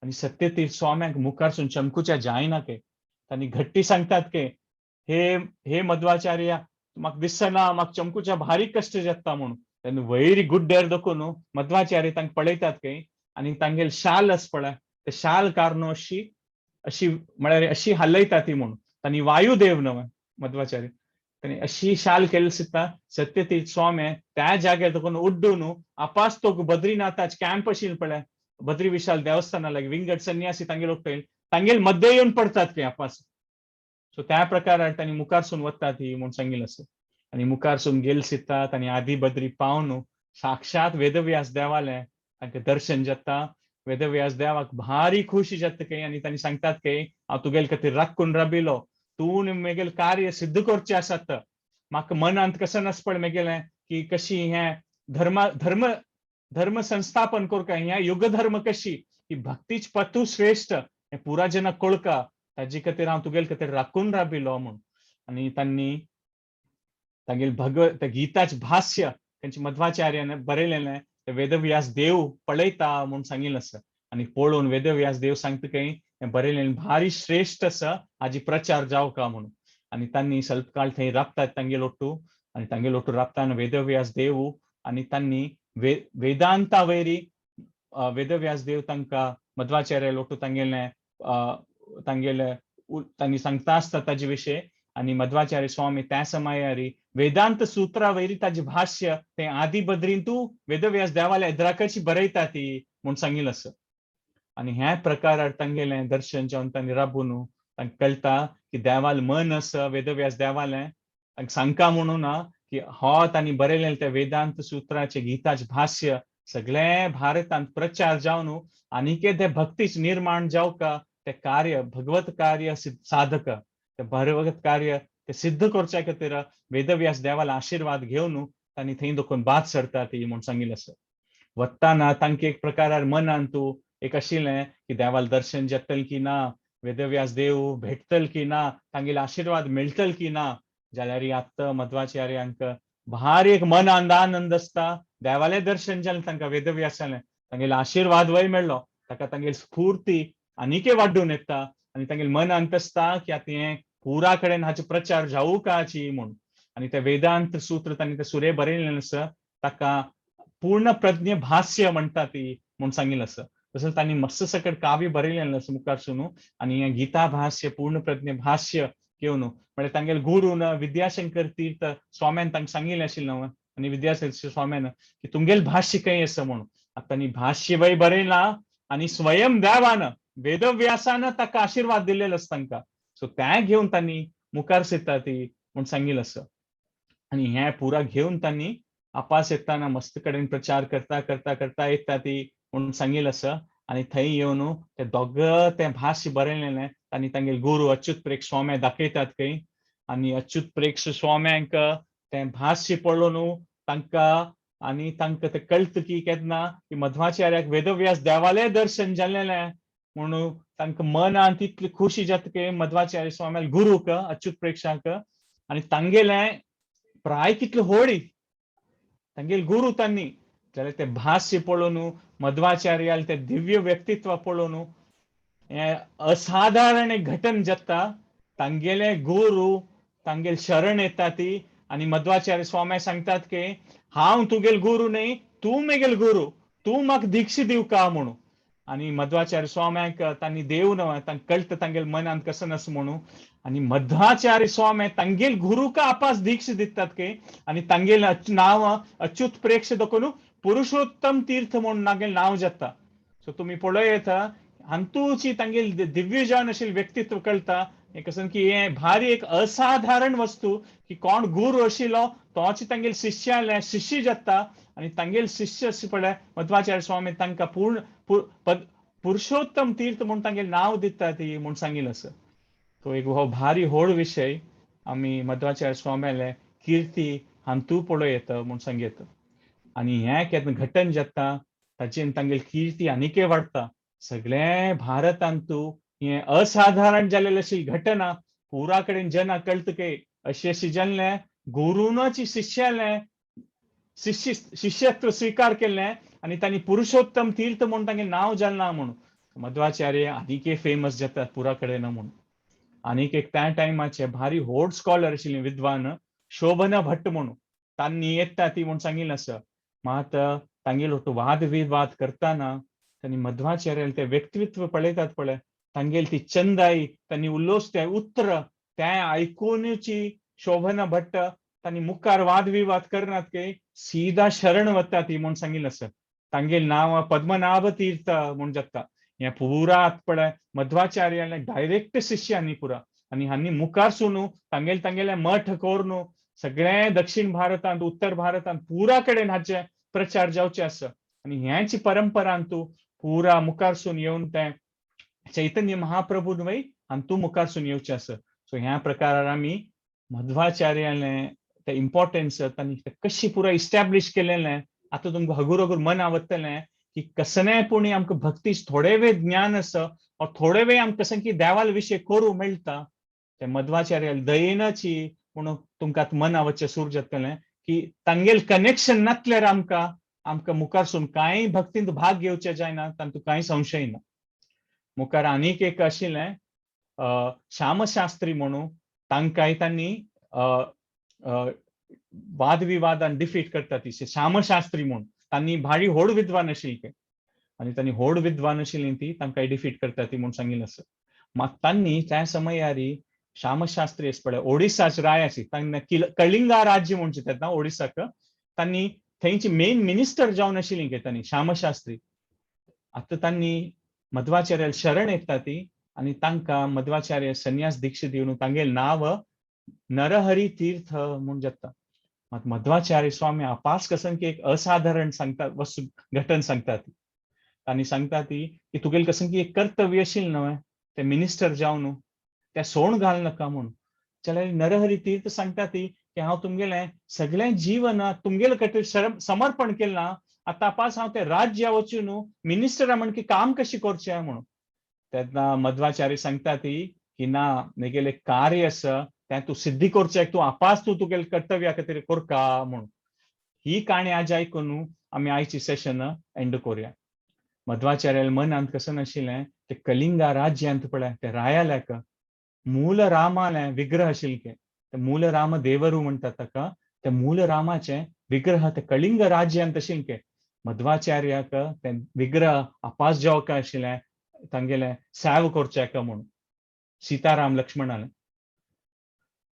आनी सत्यतीर्थ स्वाम्यांक मुखारसून चमकुच्या जायना के तांणी घट्टी सांगतात की हे मध्वाचार्य म्हाका दिसना म्हाका चमकुच्या भारी कश्ट जाता म्हणून तेन्ना वयर गुड्ड्यार देखून मध्वाचार्य तांकां पळयतात की आनी तांगेल शाल आस पळय ते शाल कारणो अशी म्हळ्यार अशी हलयता ती म्हणून तांणी वायुदेव न्हय मध्वाचार्य तांणी अशी शाल केली सिद्धा सत्यतीर्थ स्वामी त्या जाग्यार देखून उड्डून आपास तो बद्रीनाथाच कॅम्प आशिल्लो पळय बद्री विशाल देवस्थाना लागी विंगड संन्यासी तांगेल उठ्ठल तांगेल मध्य येवन पडतात की आपास सो त्या प्रकारान तांणी मुखारसून वतात ही म्हूण सांगिल्लें आसा आनी मुखारसून गेल सितात आनी आदी बद्री पावन साक्षात वेदव्यास देवालें तांकां दर्शन जाता वेदव्यास देवाक भारी खुशी जाता की आनी तांणी सांगतात की हांव तुगेले खातीर राखून राबिलो तूं म्हगेल कार्य सिद्ध करचें आसात म्हाका मनांत कसं नासपळ म्हगेलें की कशी हें धर्म संस्थापन करता हें युग धर्म कशी की भक्तीच पतू श्रेष्ठ हें पुरा जनाक कळका ताजे खातीर हांव तुगेले खातीर राखून राबिलो म्हूण आनी तांणी तांगेल भगवत गीताचें भाष्य तांचे मध्वाचार्यान बरयलेलें ते वेदव्यास देव पळयता म्हूण सांगिल्लें आसा आनी पळोवन वेदव्यास देव सांगता की हें बरयलेलें भारी श्रेष्ठ आसा हाजी प्रचार जावका म्हणून आनी तांणी स्वल्प काळ थंय राबतात तांगेल ओटू आनी तांगेल ओटू राबताना वेदव्यास देव आनी तांणी वेदांता वयरी वेदव्यास देव तांकां मध्वाचार्य ओटू तांणी सांगता आसता ताजे विशय आनी मध्वाचार्य स्वामी त्या समयार वेदांत सुत्रा वयरी ताजें भाष्य तें आदी बद्रीन तूं वेदव्यास देवाल्या इद्राकाची बरयता ती म्हूण सांगिल्लें आसा आनी ह्या प्रकारार तांगेलें दर्शन जावन तांणी राबून तांकां कळटा की देवाल मन आसा वेदव्यास देवालें तांकां सांगता म्हणून की हो तांणी बरयलेलें त्या वेदांत सुत्राचें गीताचें भाष्य सगळे भारतांत प्रचार जावन आनीक ते भक्तीच निर्माण जावका ते कार्य भगवत कार्य साधक ते भगवत कार्य ते सिद्ध करच्या खातीर वेदव्यास देवाला आशीर्वाद घेवन तांणी थंय देखून बात सरता ती म्हूण सांगिल्लें आसा वतना तांकां एक प्रकारार मनांत एक आशिल्लें की देवाल दर्शन जातल की ना वेदव्यास देव भेटतल की ना तांगेले आशीर्वाद मेळटल की ना जाल्यार आत्ता मध्वाचार्यांक भारी एक मन आनंद आसता देवालें दर्शन जालें तांकां वेदव्यासालें तांगेलो आशीर्वाद वय मेळ्ळो ताका तांगेली स्फूर्ती आनीके वाडून येता आनी तांगेले मन अंतसता की आतां हे पुरा कडेन हाचो प्रचार जावू काची म्हूण आनी ते वेदांत सूत्र तांणी ते सुरे बरयलेलें आसा ताका पूर्ण प्रज्ञ भाष्य म्हणटा ती म्हूण सांगिल्लें आसा तसोच तांणी मस्त सकट काव्य बरयलेलें आसा मुखारसून आनी हें गीता भाष्य पूर्ण प्रज्ञ भाष्य घेवन म्हणजे तांगेले गुरून विद्याशंकर तीर्थ स्वाम्यान तांकां सांगिल्लें आशिल्लें आनी विद्याशंकर स्वाम्यान की तुमगेले भाष्य खंय आसा म्हणून आतां तांणी भाष्य वय बरयलां आनी स्वयं देवान वेदव्यासान ताका आशीर्वाद दिल्लेलो आसा तांकां सो तें घेवन तांणी मुखार सरता ती म्हूण सांगिल्लें आसा आनी हें पुरा घेवन तांणी आपास येताना मस्त कडेन प्रचार करता करता करता येता ती म्हूण सांगिल्लें आसा आनी थंय येवन ते दोगां तें भाष्य बरयलेलें तांणी तांगेले गुरू अच्युत प्रेक्ष स्वाम्या दाखयतात खंय आनी अच्युत प्रेक्ष स्वाम्यांक तें भाष्य पळोवन तांकां आनी तांकां तें कळटा की केन्ना की मध्वाचार्याक वेदव्यास देवालें दर्शन जाल्लेलें म्हणून तांकां मनान तितली खुशी जाता की मध्वाचार्य स्वाम्याल गुरूक अच्युत प्रेक्षाक आनी तांगेलें प्राय कितली होळी तांगेले गुरू तांणी जाल्यार ते भाष्य पळोवन मध्वाचार्याल ते दिव्य व्यक्तित्व पळोवन हे असाधारण एक घटन जाता तांगेले गुरू तांगेले शरण येता ती आनी मध्वाचार्य स्वामी सांगतात की हांव तुगेल गुरू न्ही तूं म्हगेल गुरू तूं म्हाका दीक्षा दिव का म्हणून आनी मध्वाचार्य स्वाम्याक तांणी देवन तांकां कळटा तांगेले मनांत कसं आसा म्हणून आनी मध्वाचार्य स्वामी तांगेल गुरूक आपास दीक्षा दितात की आनी तांगेल नांव अच्युत प्रेक्ष देखून पुरुषोत्तम तीर्थ म्हणून तांगेलें नांव जाता सो तुमी पळयत हांतूची तांगेली दिव्य जावन आशिल्लें व्यक्तित्व कळटा एक असं की हे भारी एक असाधारण वस्तू की कोण गुरू आशिल्लो तोच तांगेले शिष्य शिष्य जाता आनी तांगेले शिष्य अशें पळय मध्वाचार्य स्वामी तांकां पुरुषोत्तम तीर्थ म्हणून तांगेलें नांव दिता ती म्हूण सांगिल्लें आसा तो एक हो भारी व्हड विशय आमी मध्वाचार्य स्वाम्याले किर्ती हांतू पळयत म्हूण सांगयत आनी हें केन्ना घटन जाता ताचेर तांगेली किर्ती आनीकय वाडटा सगळे भारतांतू हे असाधारण जाल्लेली अशी घटना पुरा कडेन जना कळटा की अशें अशें जाल्लें गुरूनाची शिष्यत्व स्वीकार केल्लें आनी तांणी पुरुषोत्तम तीर्थ म्हणून तांगेलें नांव जाल्लें म्हणून मध्वाचार्य आनीकय फेमस जातात पुरा कडेन म्हणून आनीक एक त्या टायमाचे भारी व्हड स्कॉलर आशिल्ले विद्वान शोभना भट्ट म्हणून तांणी येता ती म्हूण सांगिल्लें आसा मात तांगेलो तो वाद विवाद करतना तांणी मध्वाचार्याल ते व्यक्तित्व पळयतात पळय तांगेली ती चंदाई तांणी उल्लोस ते उतर ते आयकूनची शोभना भट्ट तांणी मुखार वाद विवाद करनात की सीधा शरण वता ती म्हूण सांगिल्लें आसा तांगेलें नांव पद्मनाभ तीर्थ म्हूण जाता हे पुरा पळय मध्वाचार्याले डायरेक्ट शिष्य आनी पुरा आनी हांणी मुखारसून तांगेले मठ करून सगळे दक्षिण भारतांत उत्तर भारतांत पुरा कडेन हाचे प्रचार जावचे आसा आनी ह्याची परंपरांतू पुरा मुखारसून येवन ते चैतन्य महाप्रभून वय हांतू मुखारसून येवचे आसा सो ह्या प्रकारान आमी मध्वाचार्याले ते इम्पॉर्टन्स तांणी कशी पुरा इस्टॅब्लिश केलेलें आतां तुमकां हगूर हगूर मन आवडटलें की कसनेपणी आमकां भक्ती थोडे वेळ ज्ञान आसा थोडे वेळ आमकां कशें की देवाल विशय करूं मेळटा ते मध्वाचार्याल दयेनाची म्हणून तुमकां मन आवडचें सूर जातलें की तांगेल कनेक्शन नासल्यार आमकां मुखारसून कांय भक्तींत भाग घेवचे जायना तातूंत कांय संशय ना मुखार आनीक एक आशिल्लें श्यामशास्त्री म्हणून तांकांय तांणी वाद विवादान डिफीट करता ती श्यामशास्त्री म्हणून तांणी भारी व्हड विद्वान आशिल्ले आनी तांणी व्हड विद्वान आशिल्लीं ती तांकांय डिफीट करता ती म्हूण सांगिल्लें आसा मात तांणी त्या समयार श्यामशास्त्री आसा पळय ओडिसाचे राय आसी तांणी कलिंगा राज्य म्हणचे तेन्ना ओडिसाक तांणी थंयची मेन मिनिस्टर जावन आशिल्लीं तांणी श्यामशास्त्री आतां तांणी मध्वाचार्याल शरण येता ती आनी तांकां मध्वाचार्य संन्यास दीक्षा दिवन तांगेलें नांव नरहरी तीर्थ म्हूण जाता मात मध्वाचार्य स्वामी आपास कसन की एक असाधारण सांगता वस्तू घटन सांगता ती तांणी सांगता ती की तुगेलें कसन की एक कर्तव्य आशिल्लें न्हय ते मिनिस्टर जावन ते सोण घाल नाका म्हणून जाल्यार नरहरी तीर्थ सांगता ती की हांव तुमगेलें सगळें जीवन तुमगेले खातीर समर्पण केलां आतां आपास हांव ते राज्य वचून मिनिस्टरा म्हण की काम कशें करचें म्हणून तेन्ना मध्वाचार्य सांगता ती की ना म्हगेलें कार्य आसा तें तूं सिद्धी करचें तूं आपास तूं तुगेले कर्तव्या खातीर करका म्हणून ही काणी आज आयकून आमी आयची सेशन एंड करूया मध्वाचार्याला मनांत कसं नाशिल्लें ते कलिंगा राज्यांत पळय ते रायाल्याक मूल रामाले विग्रह आशिल्ले ते मूल राम देवरू म्हणटात ताका ते मूल रामाचे विग्रह ते कलिंग राज्यांत आशिल्ले मध्वाचार्याक ते विग्रह आपास जावक आशिल्लें तांगेले सेव करचेक म्हणून सीताराम लक्ष्मणाले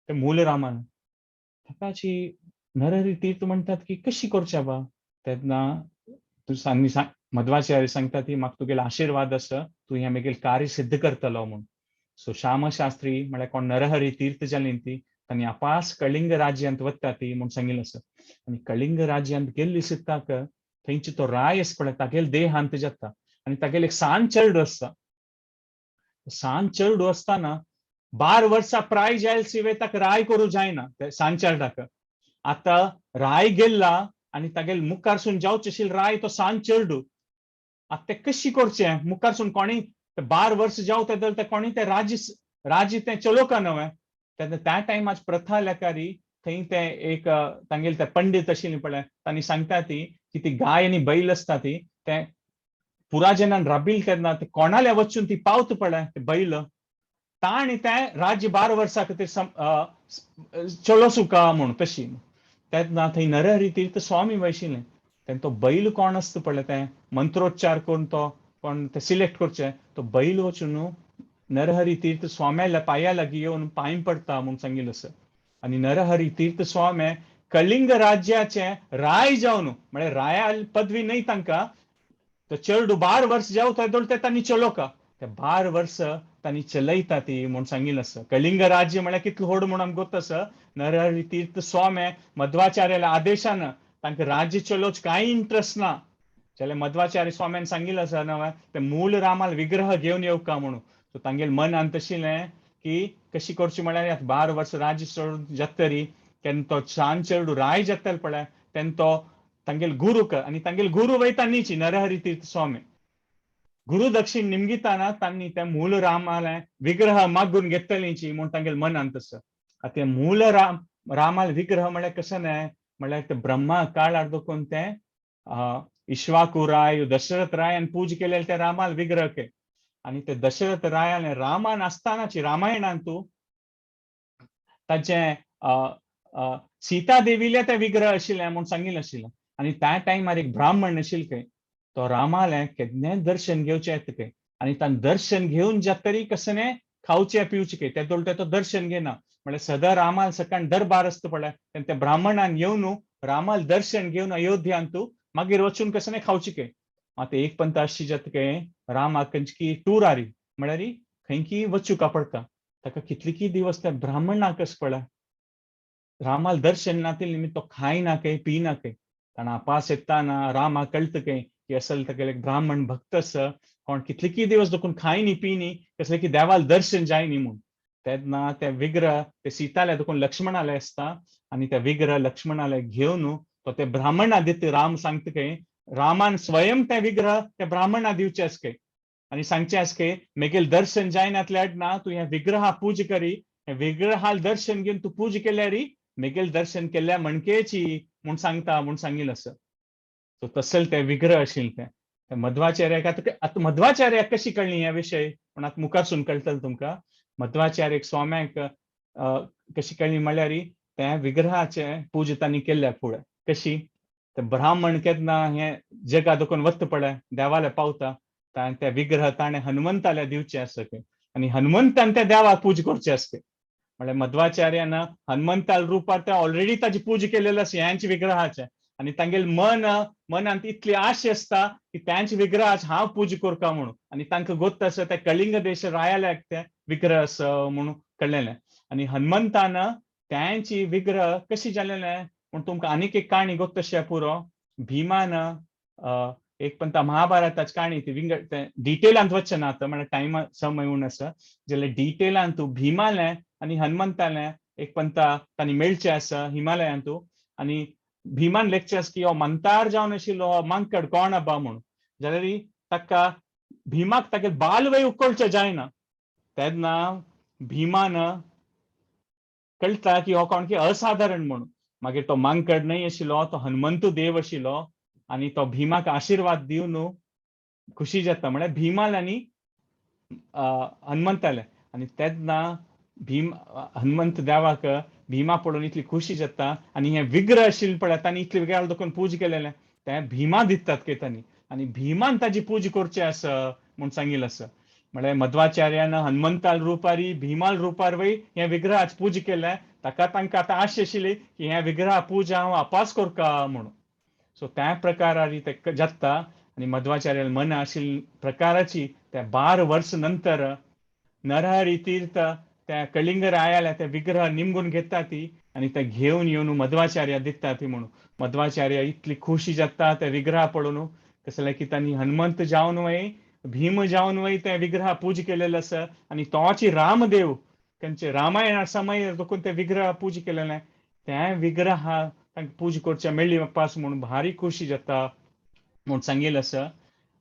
ते मूल रामान ताकाची नरहरी तीर्थ म्हणटात की कशी करच्या बा तेन्ना मध्वाचार्य सांगता ती म्हाका तुगेलो आशीर्वाद आसा तू हें म्हगेलें कार्य सिद्ध करतलो म्हणून सो श्यामशास्त्री म्हळ्यार कोण नरहरी तीर्थ जाली ती तांणी आपास कलिंग राज्यांत वता ती म्हूण सांगिल्लें आसा आनी कलिंग राज्यांत गेल्ली सिद्धाक थंयची तो राय आसा पळय तागेले देहांत जाता आनी तागेले एक सांज चेडूं आसता सांज चेडूं आसतना 12 वर्सां प्राय जायल सिवे ताका राय करूं जायना ते सांज चेडूाक आतां राय गेल्ला आनी तागेले मुखारसून जावचें आशिल्लें राय तो सांज चेडूं आतां तें कशी करचें मुखारसून कोणी 12 वर्स जावं जाल्यार ते कोणी ते राज्य ते चलोवका न्हय तेन्ना त्या टायमाची प्रथा लेकारी थंय ते एक तांगेले ते पंडीत आशिल्ले पळय तांणी सांगता ती की ती गाय आनी बैल आसता ती ते पुराजनान राबिल तेन्ना ते कोणाले वचून ती पावत पळय ते बैल ताणी ते राज्य 12 वर्सां खातीर चलो सुका म्हूण तशी तेन्ना थंय नरहरी तीर्थ स्वामी वयशिल्ले तेन्ना तो बैल कोण आसता पळय ते मंत्रोच्चार करून तो कोण ते सिलेक्ट करचे तो बैल वचून नरहरी तीर्थ स्वाम्याला पांया लागीं येवन पांय पडटा म्हूण सांगिल्लें आसा आनी नरहरी तीर्थ स्वामी कलिंग राज्याचे राय जावन म्हळ्यार राया पदवी न्हय तांकां तो चेडूं 12 वर्स जावं ते तांणी चलोवका ते 12 वर्स तांणी चलयता ती म्हूण सांगिल्लें आसा कलिंग राज्य म्हळ्यार कितलो व्हड म्हूण आमकां गोत आसा नरहरी तीर्थ स्वामी मध्वाचार्याला आदेशान तांकां राज्य चलोवच कांय इंट्रस्ट ना जाल्यार मध्वाचार्य स्वाम्यान सांगिल्लें आसा न्हय ते मूल रामाल विग्रह घेवन येवका म्हणून सो तांगेले मनांत आशिल्लें की कशी करची म्हळ्यार 12 वर्स राज्य चलोवन जातरी केन्ना तो सांज चेडूं राय जातलो पळय तेन्ना तो तांगेले गुरूक आनी तांगेले गुरू वयता न्हीची नरहरी तीर्थ स्वामी गुरु दक्षिण निमगिताना तांणी त्या मूल रामाले विग्रह मागून घेतलीची म्हूण तांगेले मनांत आसा आतां मूल रामाल विग्रह म्हळ्यार कसं न्हय म्हळ्यार ते ब्रह्मा काळार देखून ते इश्वाकू राय दशरथ रायान पूज केलेले ते रामाल विग्रह आनी ते दशरथ रायान रामान आसतानाची रामायणांतू ताचे सीता देवीले ते विग्रह आशिल्ले म्हूण सांगिल्लें आशिल्लें आनी त्या टायमार एक ब्राह्मण आशिल्ले तो रामाले केन्नाय दर्शन घेवचें येता आनी तांणे दर्शन घेवन जातरी कसने खावचे पिवचे ते तो दर्शन घेना म्हळ्यार सदा रामाल सकाळ दरबार आसता पळय तेन्ना त्या ब्राह्मणान येवन रामाल दर्शन घेवन अयोध्यांतू मागीर वचून कसने खावचे आतां एक पंत अशी जाता रामाक खंयची टूर आरी म्हळ्यार खंयकी वचूका पडटा ताका कितलेकी दिवस त्या ब्राह्मणाक कस पळय रामाल दर्शन ना ते निमित्त तो खायना पिना ताणें आपास येताना रामाक कळटा की असल तागेले ब्राह्मण भक्त आसा कोण कितलेकी दिवस देखून खायनी पिनी कसले की देवाल दर्शन जायनी म्हूण तेन्ना ते विग्रह ते सीताले देखून लक्ष्मणाले आसता आनी ते विग्रह लक्ष्मणाले घेवन तो ते ब्राह्मणा दिता राम सांगता रामान स्वयं ते विग्रह ते ब्राह्मणा दिवचे आसके आनी सांगचे आसके मेगेल दर्शन जायनातल्या ना तूं हे विग्रहा पूज करी हे विग्रहाल दर्शन घेवन तूं पूज केल्यार मेगेल दर्शन केल्ल्या मणकेची म्हूण सांगता म्हूण सांगिल्लें आसा सो तसले ते विग्रह आशिल्ले ते मध्वाचार्याक आतां मध्वाचार्याक कशी कळ्ळी हे विशय पूण आतां मुखारसून कळटलें तुमकां मध्वाचार्याक स्वाम्याक कशी कळ्ळी म्हळ्यार त्या विग्रहाचे पूज तांणी केल्ल्या फुडें कशी ते ब्राह्मण केन्ना हे जगा देखून वता पळय देवाले पावता त्या विग्रह ताणें हनुमंताले दिवचे आसता आनी हनुमंतान त्या देवाक पूज करचे आसता म्हळ्यार मध्वाचार्यान हनुमंताल रुपार ते ऑलरेडी ताची पूज केलेली आसा ह्यांच्या विग्रहाचे आनी तांगेले मनांत इतली आश आसता की त्यांच्या विग्रहाची हांव पूज करता म्हणून आनी तांकां गोत आसा ते कलिंग देश रायाल्याक ते विग्रह आसा म्हणून कळलेलें आनी हनुमंतान त्यांची विग्रह कशी जालेलें पूण तुमकां आनीक एक काणी गोत तशें पुरो भिमान एक पंत महाभारताची काणी ती डिटेलांत वचचे ना आतां म्हळ्यार टायम समय उण आसा जाल्यार डिटेलांत तूं भिमाले आनी हनुमंताले एक पंत तांणी मेळचे आसा हिमालयांतू आनी भिमान लेखचे आसा की हो मंतार जावन आशिल्लो हो मांकड कोण आबा म्हणून जाल्यार ताका भिमाक तागे बालवय उखलचें जायना तेन्ना भिमान कळटा की हो कोण की असाधारण म्हणून मागीर तो मांकड न्हय आशिल्लो तो हनुमंतू देव आशिल्लो आनी तो भिमाक आशिर्वाद दिवन खुशी जाता म्हळ्यार भीमाल आनी हनुमंताले आनी तेन्ना भीम हनुमंत देवाक भीमा पळोवन इतली खुशी जाता आनी हे विग्रह आशिल्ले पळय तांणी इतले वेगळे दुखून पूज केलेले ते भीमा दितात केतांनी आनी भीमान ताजी पूज करचे आसा म्हूण सांगिल्लें आसा म्हळ्यार मध्वाचार्यान हनुमंताल रुपारी भीमाल रुपार वय हे विग्रहाची पूज केल्या ताका तांकां आतां आश आशिल्ली की हे विग्रहा पूज हांव आपास करता म्हणून सो त्या प्रकारारी ते जाता आनी मध्वाचार्याल मन आशिल्ल्या प्रकाराची त्या 12 वर्ष नंतर नरहरी तीर्थ त्या कलिंग रायाला त्या विग्रह निमगून घेता ती आणि ते घेऊन येऊन मध्वाचार्य दिता ती म्हणून मध्वाचार्य इतली खुशी जाता त्या विग्रह पळोवन कसले की त्यांनी हनुमंत जावन वय भीम जावन वय त्या विग्रह पूज केलेलं आसा आणि तोची रामदेव त्यांचे रामायण समय देखून ते विग्रह पूज केलेले त्या विग्रह तांकां पूज करचे मेळ्ळी पास म्हणून भारी खुशी जाता म्हणून सांगिल्लें आसा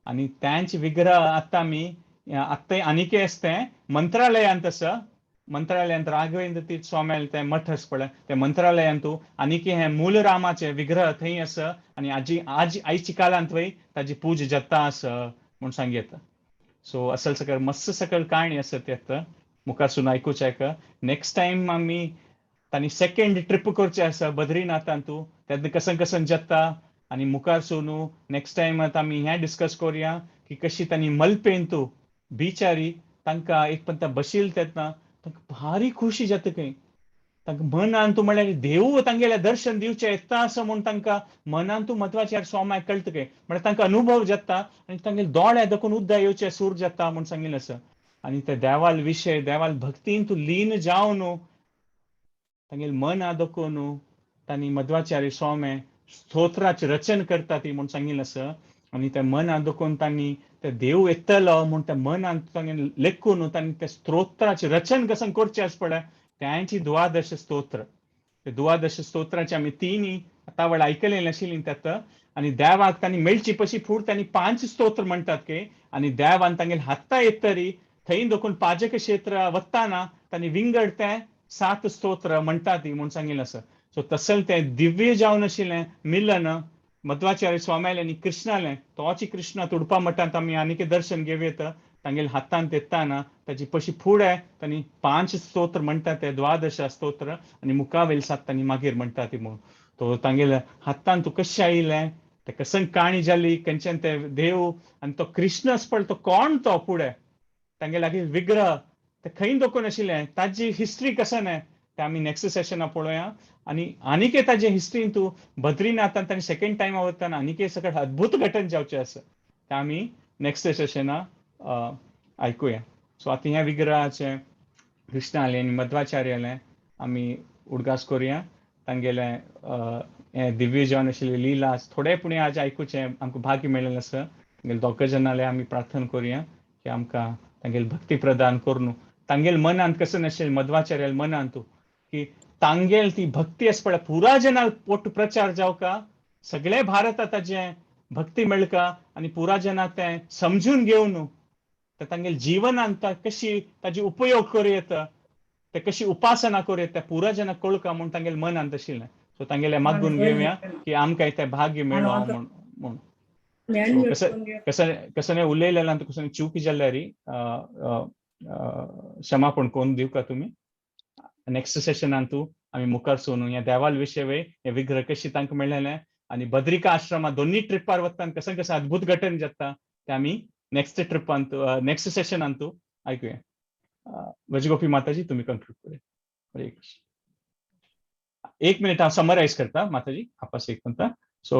आणि त्यांचे विग्रह आता आमी आत्ता आनिके असते मंत्रालयांत आसा मंत्रालयांत राघवेंद्र तीर्थ स्वाम्याल ते मठ आसा पळय ते मंत्रालयांतू आनिके हे मूल रामाचे विग्रह थंय आसा आणि आयची काळांत वय ताजी पूज जाता आसा म्हणून सांगी येता सो असल सकल मस्त सकल काणी आसा ते मुखारसून आयकुचे नेक्स्ट टाइम आमी तांणी सेकंड ट्रिप करचे आसा बद्रीनाथांतू तेन्ना कसन जाता आणि मुखारसून नेक्स्ट टाइम आमी हें डिस्कस करुया की कशी तांणी मल्पेंतू बिचारी तांकां एक पंत बशिल्ले तेन्ना तांकां भारी खुशी जाता खंय तांकां मनांतू म्हळ्यार देव तांगेलें दर्शन दिवचें येता असं म्हूण तांकां मनांतू मध्वाचार्य स्वाम्याक कळटा खंय म्हळ्यार तांकां अनुभव जाता आनी तांगेले दोळे देखून उद्दा येवचे सूर जाता म्हूण सांगिल्लें आसा आनी ते देवाल विशय देवाल भक्तीन तूं लीन जावन तांगेले मन देखून तांणी मध्वाचार्य स्वामी स्तोत्राचें रचन करता ती म्हूण सांगिल्लें आसा आनी त्या मनां देखून तांणी ते देव येतलो म्हूण त्या मनान तांगेले लेखून तांणी त्या स्तोत्राचें रचन कसं करचें आसा पळय त्यांची द्वादश स्तोत्र ते द्वादश स्तोत्राचे आमी तीन आतां वेळ आयकलेलीं आशिल्लीं त्यात आनी देवाक तांणी मेळची पशी फूड तांणी 5 स्तोत्र म्हणटात के आनी देवान तांगेले हाता येतरी थंय देखून पाजक क्षेत्र वत्ताना तांणी विंगड ते 7 स्तोत्र म्हणटा ती म्हूण सांगिल्लें आसा सो तसल ते दिव्य जावन आशिल्लें मिलन मध्वाचार्य स्वाम्याले आनी कृष्णाले तोची कृष्ण तुडपा मठांत आमी आनीक दर्शन घेवयेत तांगेले हातांत येताना ताची पशी फुडें तांणी 5 स्तोत्र म्हणटा ते द्वादश स्तोत्र आनी मुखावेल 7 तांणी मागीर म्हणटा ती म्हणून तो तांगेले हातांत तूं कशें आयिल्लें ते कसन काणी जाली खंयच्यान ते देव आनी तो कृष्ण आसा पळय तो कोण तो फुडें तांगे लागीं विग्रह ते खंय दोकून आशिल्लें ताजी हिस्ट्री कसन ते आमी नेक्स्ट सेशना पळोवया आनी आनीक ताजे हिस्ट्रीन तूं बद्रीनाथांत तांणी सेकंड टायमा वतना आनीक सकट अद्भुत घटन जावचें आसा ते आमी नेक्स्ट सेशना आयकुया सो आतां ह्या विग्रहाचे कृष्णाले आनी मध्वाचार्याले आमी उडगास करुया तांगेले हे दिव्य जावन आशिल्ली लिला थोडे पुणे आज आयकुचे आमकां भाग्य मेळिल्लें आसा तांगेले दोग जनाले आमी प्रार्थना करुया की आमकां तांगेली भक्ती प्रदान करून तांगेल मनांत कसन आशिल्लें मध्वाचार्याल मनांत की तांगेल ती भक्ती आसा पळय पुरा जनाल पोट प्रचार जावका सगळे भारतात ताजें भक्ती मेळका आनी पुरा जनां तें समजून घेवन ते तांगेल जिवनांत कशी ताजी उपयोग करूं ते कशी उपासना करूं त्या पुरा जनांक कळका म्हूण तांगेले मनांत आशिल्लें सो तांगेले मागून घेवया की आमकां ते भाग्य मेळो म्हूण कसं उलयलें कसं चूक जाल्यार क्षमापण कोण दिवका तुमी नेक्स्ट सेशनांतू आमी मुखार सोनू ह्या देवाल विशय वे हे विग्रह कशी तांकां मेळलेलें आनी बद्रिका आश्रमात दोन्ही ट्रिपार वतना कसं अद्भुत घटन जाता ते आमी नेक्स्ट ट्रिपांत नेक्स्ट सेशनांतू आयकुया वजगोपी माताजी तुमी कंक्लूड करूया हरे कृष्ण 1 मिनिट हांव समरायज करता माताजी आपास एक म्हणटा सो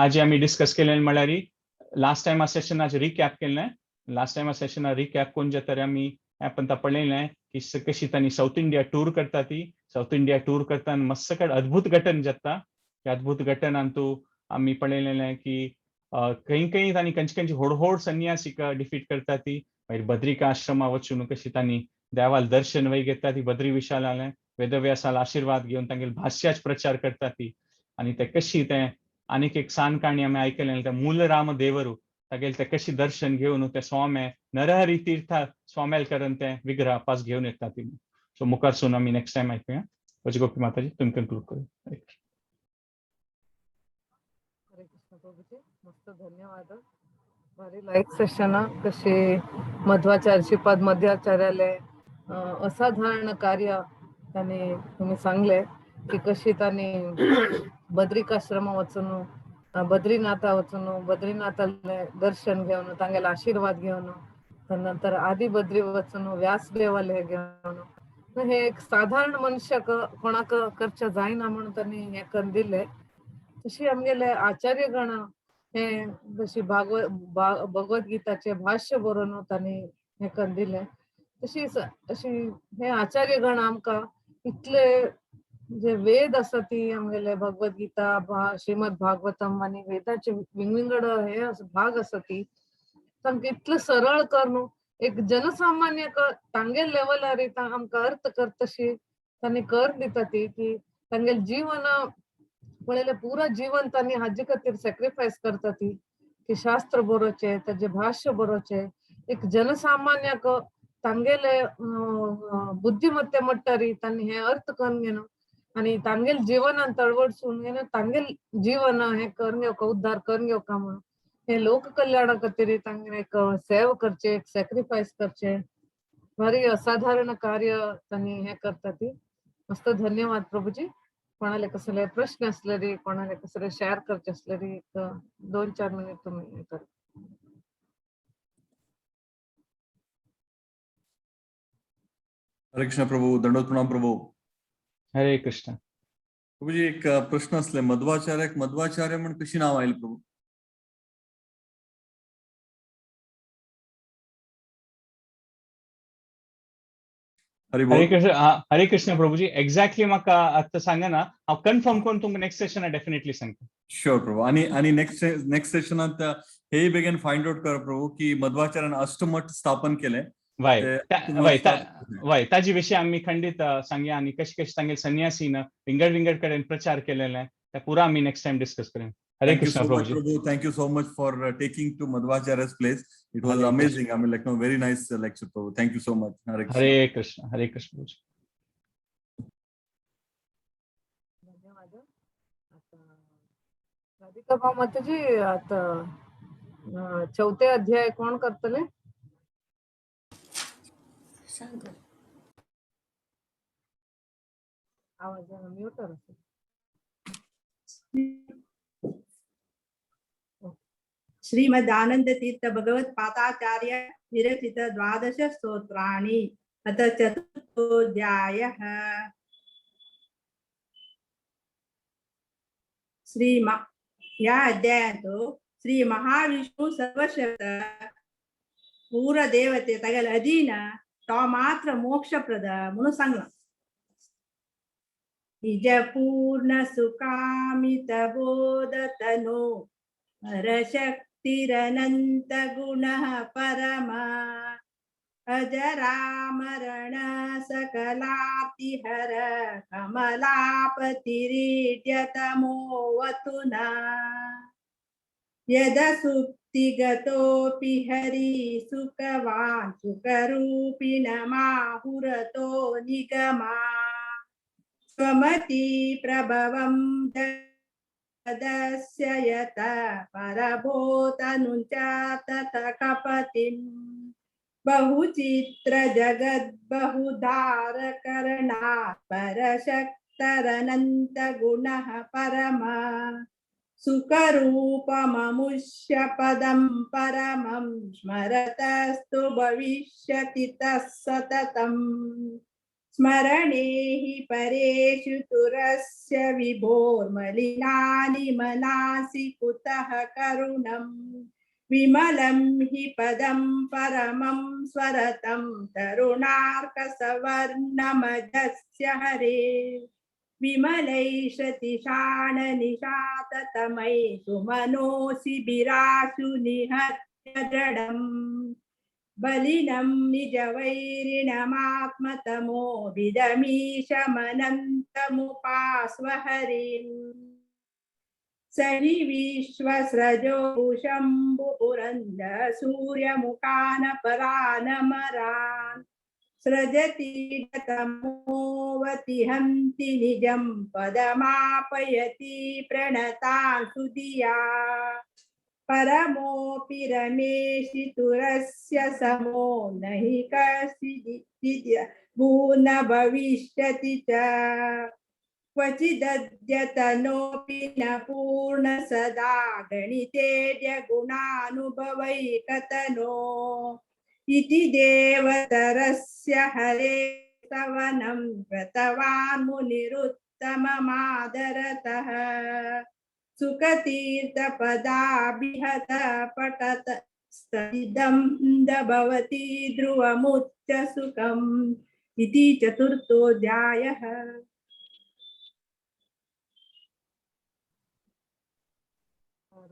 आज आमी डिस्कस केलें म्हळ्यार लास्ट टायमा सेशनाचे रिकॅप केलें लास्ट टायमा सेशना रिकॅप कोण जाता आमी आपण पळयलें की कशी तांणी साऊथ इंडिया टूर करता ती साऊथ इंडिया टूर करतना मस्त अद्भुत घटन जाता त्या अद्भुत घटनांतू आमी पळयलें की खंय तांणी खंयची व्हड संन्यासीक डिफीट करता ती मागीर बद्रिका आश्रमा वचून कशी तांणी देवाल दर्शन वय घेता ती बद्री विशालाले वेदव्यासाल आशीर्वाद घेवन तांगेले भाष्याच प्रचार करता ती आनी ते कशी ते आनीक एक सान काणी आमी आयकलें ते मूल राम देवरू तागेले ते कशी दर्शन घेवन ते स्वामी नरहरी तीर्थ स्वाम्याल करून ते विग्रह पास घेवन येता ती सो मुखार सून आमी नेक्स्ट टायम आयकुया वजगोपी माताजी तुमी कंक्लूड करूया हरे कृष्ण प्रभूजी मस्त धन्यवाद भारी लाईक सेशन कशी मध्वाचार्य श्रीपाद मध्वाचार्याले असाधारण कार्य त्यांनी तुम्ही सांगले की कशी त्यांनी बद्रिकाश्रम वचून बद्रीनाथा वचून बद्रीनाथाले दर्शन घेऊन तांगेला आशीर्वाद घेऊन नंतर आदि बद्री वचून व्यासदेवाले घेऊन हे एक साधारण मनुष्य कोणाक करच्या जायना म्हणून त्यांनी हे करून दिले. तशी आमगेले आचार्यगण हे जशी भगवद्गीताचे भाष्य बरोवन त्यांनी हे करून दिले. तशी अशी हे आचार्यगण आमका इतले जे वेद आसा ती आमगेले भगवद्गीता श्रीमद भागवतम आणि वेदाचे विंगड हे भाग आसा ती तांकां इतले सरळ करून एक जनसामान्य तांगे लेवलार आमकां अर्थ करतशी त्यांनी कर दिता ती की तांगे जीवन पळयले पुरा जीवन त्यांनी हाजे खातीर सॅक्रिफायस करता ती की शास्त्र बरोवचे ताजे भाष्य बरोवचे एक जनसामान्याक तांगेले बुद्धिमत्ते म्हणटारी त्यांनी हे अर्थ करून घेवन आणि तांगेल जीवनान तळवडसून घेवन तांगेल जीवन हे करून घेवका उद्धार करून घेवका म्हणून हे लोक कल्याणा खातीर तांगे एक सेव करचे एक सॅक्रिफायस करचे भारी असाधारण कार्य त्यांनी हे करता ती. मस्त धन्यवाद प्रभूजी. कोणाला कसले प्रश्न असले री कोणाला कसले शेअर करचे असले री एक 2-4 मिनिट तुम्ही हे करा. हरे कृष्ण प्रभू. दंडवत प्रणाम प्रभू. हरे कृष्ण प्रभूजी एक प्रश्न असले मध्वाचार्य म्हणून कशी नाव आयल प्रभू? हरे कृष्ण प्रभूजी. एक्झॅक्टली म्हाका आतां सांगा ना हांव कन्फर्म करून तुमकां नेक्स्ट सेशन डेफिनेटली सांगता. शुअर प्रभू. आणि नेक्स्ट सेशनात हे बेगीन फाइंड आउट कर प्रभू की मध्वाचार्यान अष्टमठ स्थापन केले. वय ताजे विशीं आमी खंडीत सांगया आणि कशी कशी तांगे संन्यासीन विंगड कडेन प्रचार केलेले ते पुरा आमी नेक्स्ट टाइम डिस्कस करेन. हरे Krishna Prabhuji. Thank you so much for taking to Madhvacharya's place. It was amazing. I mean, like, no, very nice lecture, Prabhu. Thank you so much. हरे कृष्ण प्रभूजी. धन्यवाद. आता राधिका माताजी आता 4थे अध्याय कोण करतले? आवाज म्यूट असेल. श्रीमदानंद तीर्थ भगवत पादाचार्य विरचित 12 स्तोत्राणि अथ 4थोऽध्यायः. या अध्यायात श्री महाविष्णु सर्वशक्त पूर्ण देवते तगल अधीन तो मात्र मोक्षप्रद म्हणून सांगला. निज पूर्ण सुखामित बोधतनो हरशक्तिरनंत गुणः परमा अजरामरण सकलातिहर कमलापतिरीड्यतमोऽवतुना यदसुप्तिगतोऽपि हरि सुखवान् सुखरूपिणमाहुरतो निगमा स्वमति प्रभवं दस्य यत परभूतनुच तत कपतिं बहुचित्र जगद् बहुधार करणात् परशक्तरनंत गुणः परमा सुखरूपममुष्य पदं परमं स्मरतस्तु भविष्यति तः सततम् स्मरणे हि परेषु तुरस्य विभोर्मलिनानि मनासि कुतः करुणम् विमलं हि पदं परमं स्वरतं तरुणार्कसवर्णमजस्य हरे विमलैषतिशाणनिशाततमै सुमनोऽसि बिराशु निहत्य जडम् बलिनं निजवैरिणमात्मतमो विदमीशमनन्तमुपास्वहरिम् स हि विश्वस्रजो शम्भुपुरन्दर सूर्यमुखानपरानमरान् सृजति तमोवति हन्ति निजं पदमापयति प्रणतान् सुधिया परमो नोऽपि रमेशितुरस्य समो न हि कश्चिदिति भून भविष्यति च क्वचिदद्यतनोऽपि न पूर्ण सदा गणितेर्य गुणानुभवैकतनो इति देवतरस्य हरे स्तवनं कृतवान् मुनिरुत्तममादरतः सुखतीर्थपदाभिहत पठत स्तदिदं भवति ध्रुवमुच्च सुखम् इति चतुर्थोऽध्यायः।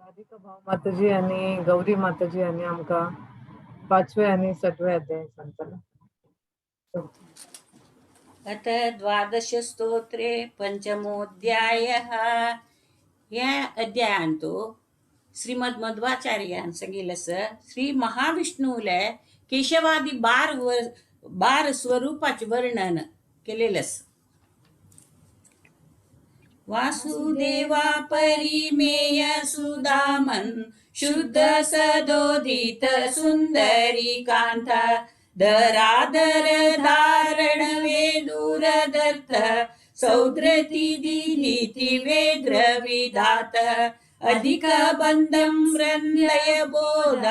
राधिका भाव माताजी आणि गौरी माताजी आणि आमका 5वे आणि 6वे अध्याय सांगताना। अथ द्वादश स्तोत्रे पंचमोऽध्यायः। या अध्यायांतो श्रीमद मध्वाचार्यान सांगितलंस श्री महाविष्णूला केशवादी 12 स्वरूपाचे वर्णन केलेलंस। वासुदेवा परिमेय सुदामन शुद्ध सदोदित सुंदरी कांता दरादर धारण वेदूरदर्थ सौद्रती दिनीति वेद्र विधात अधिक बंधं रन्लय बोध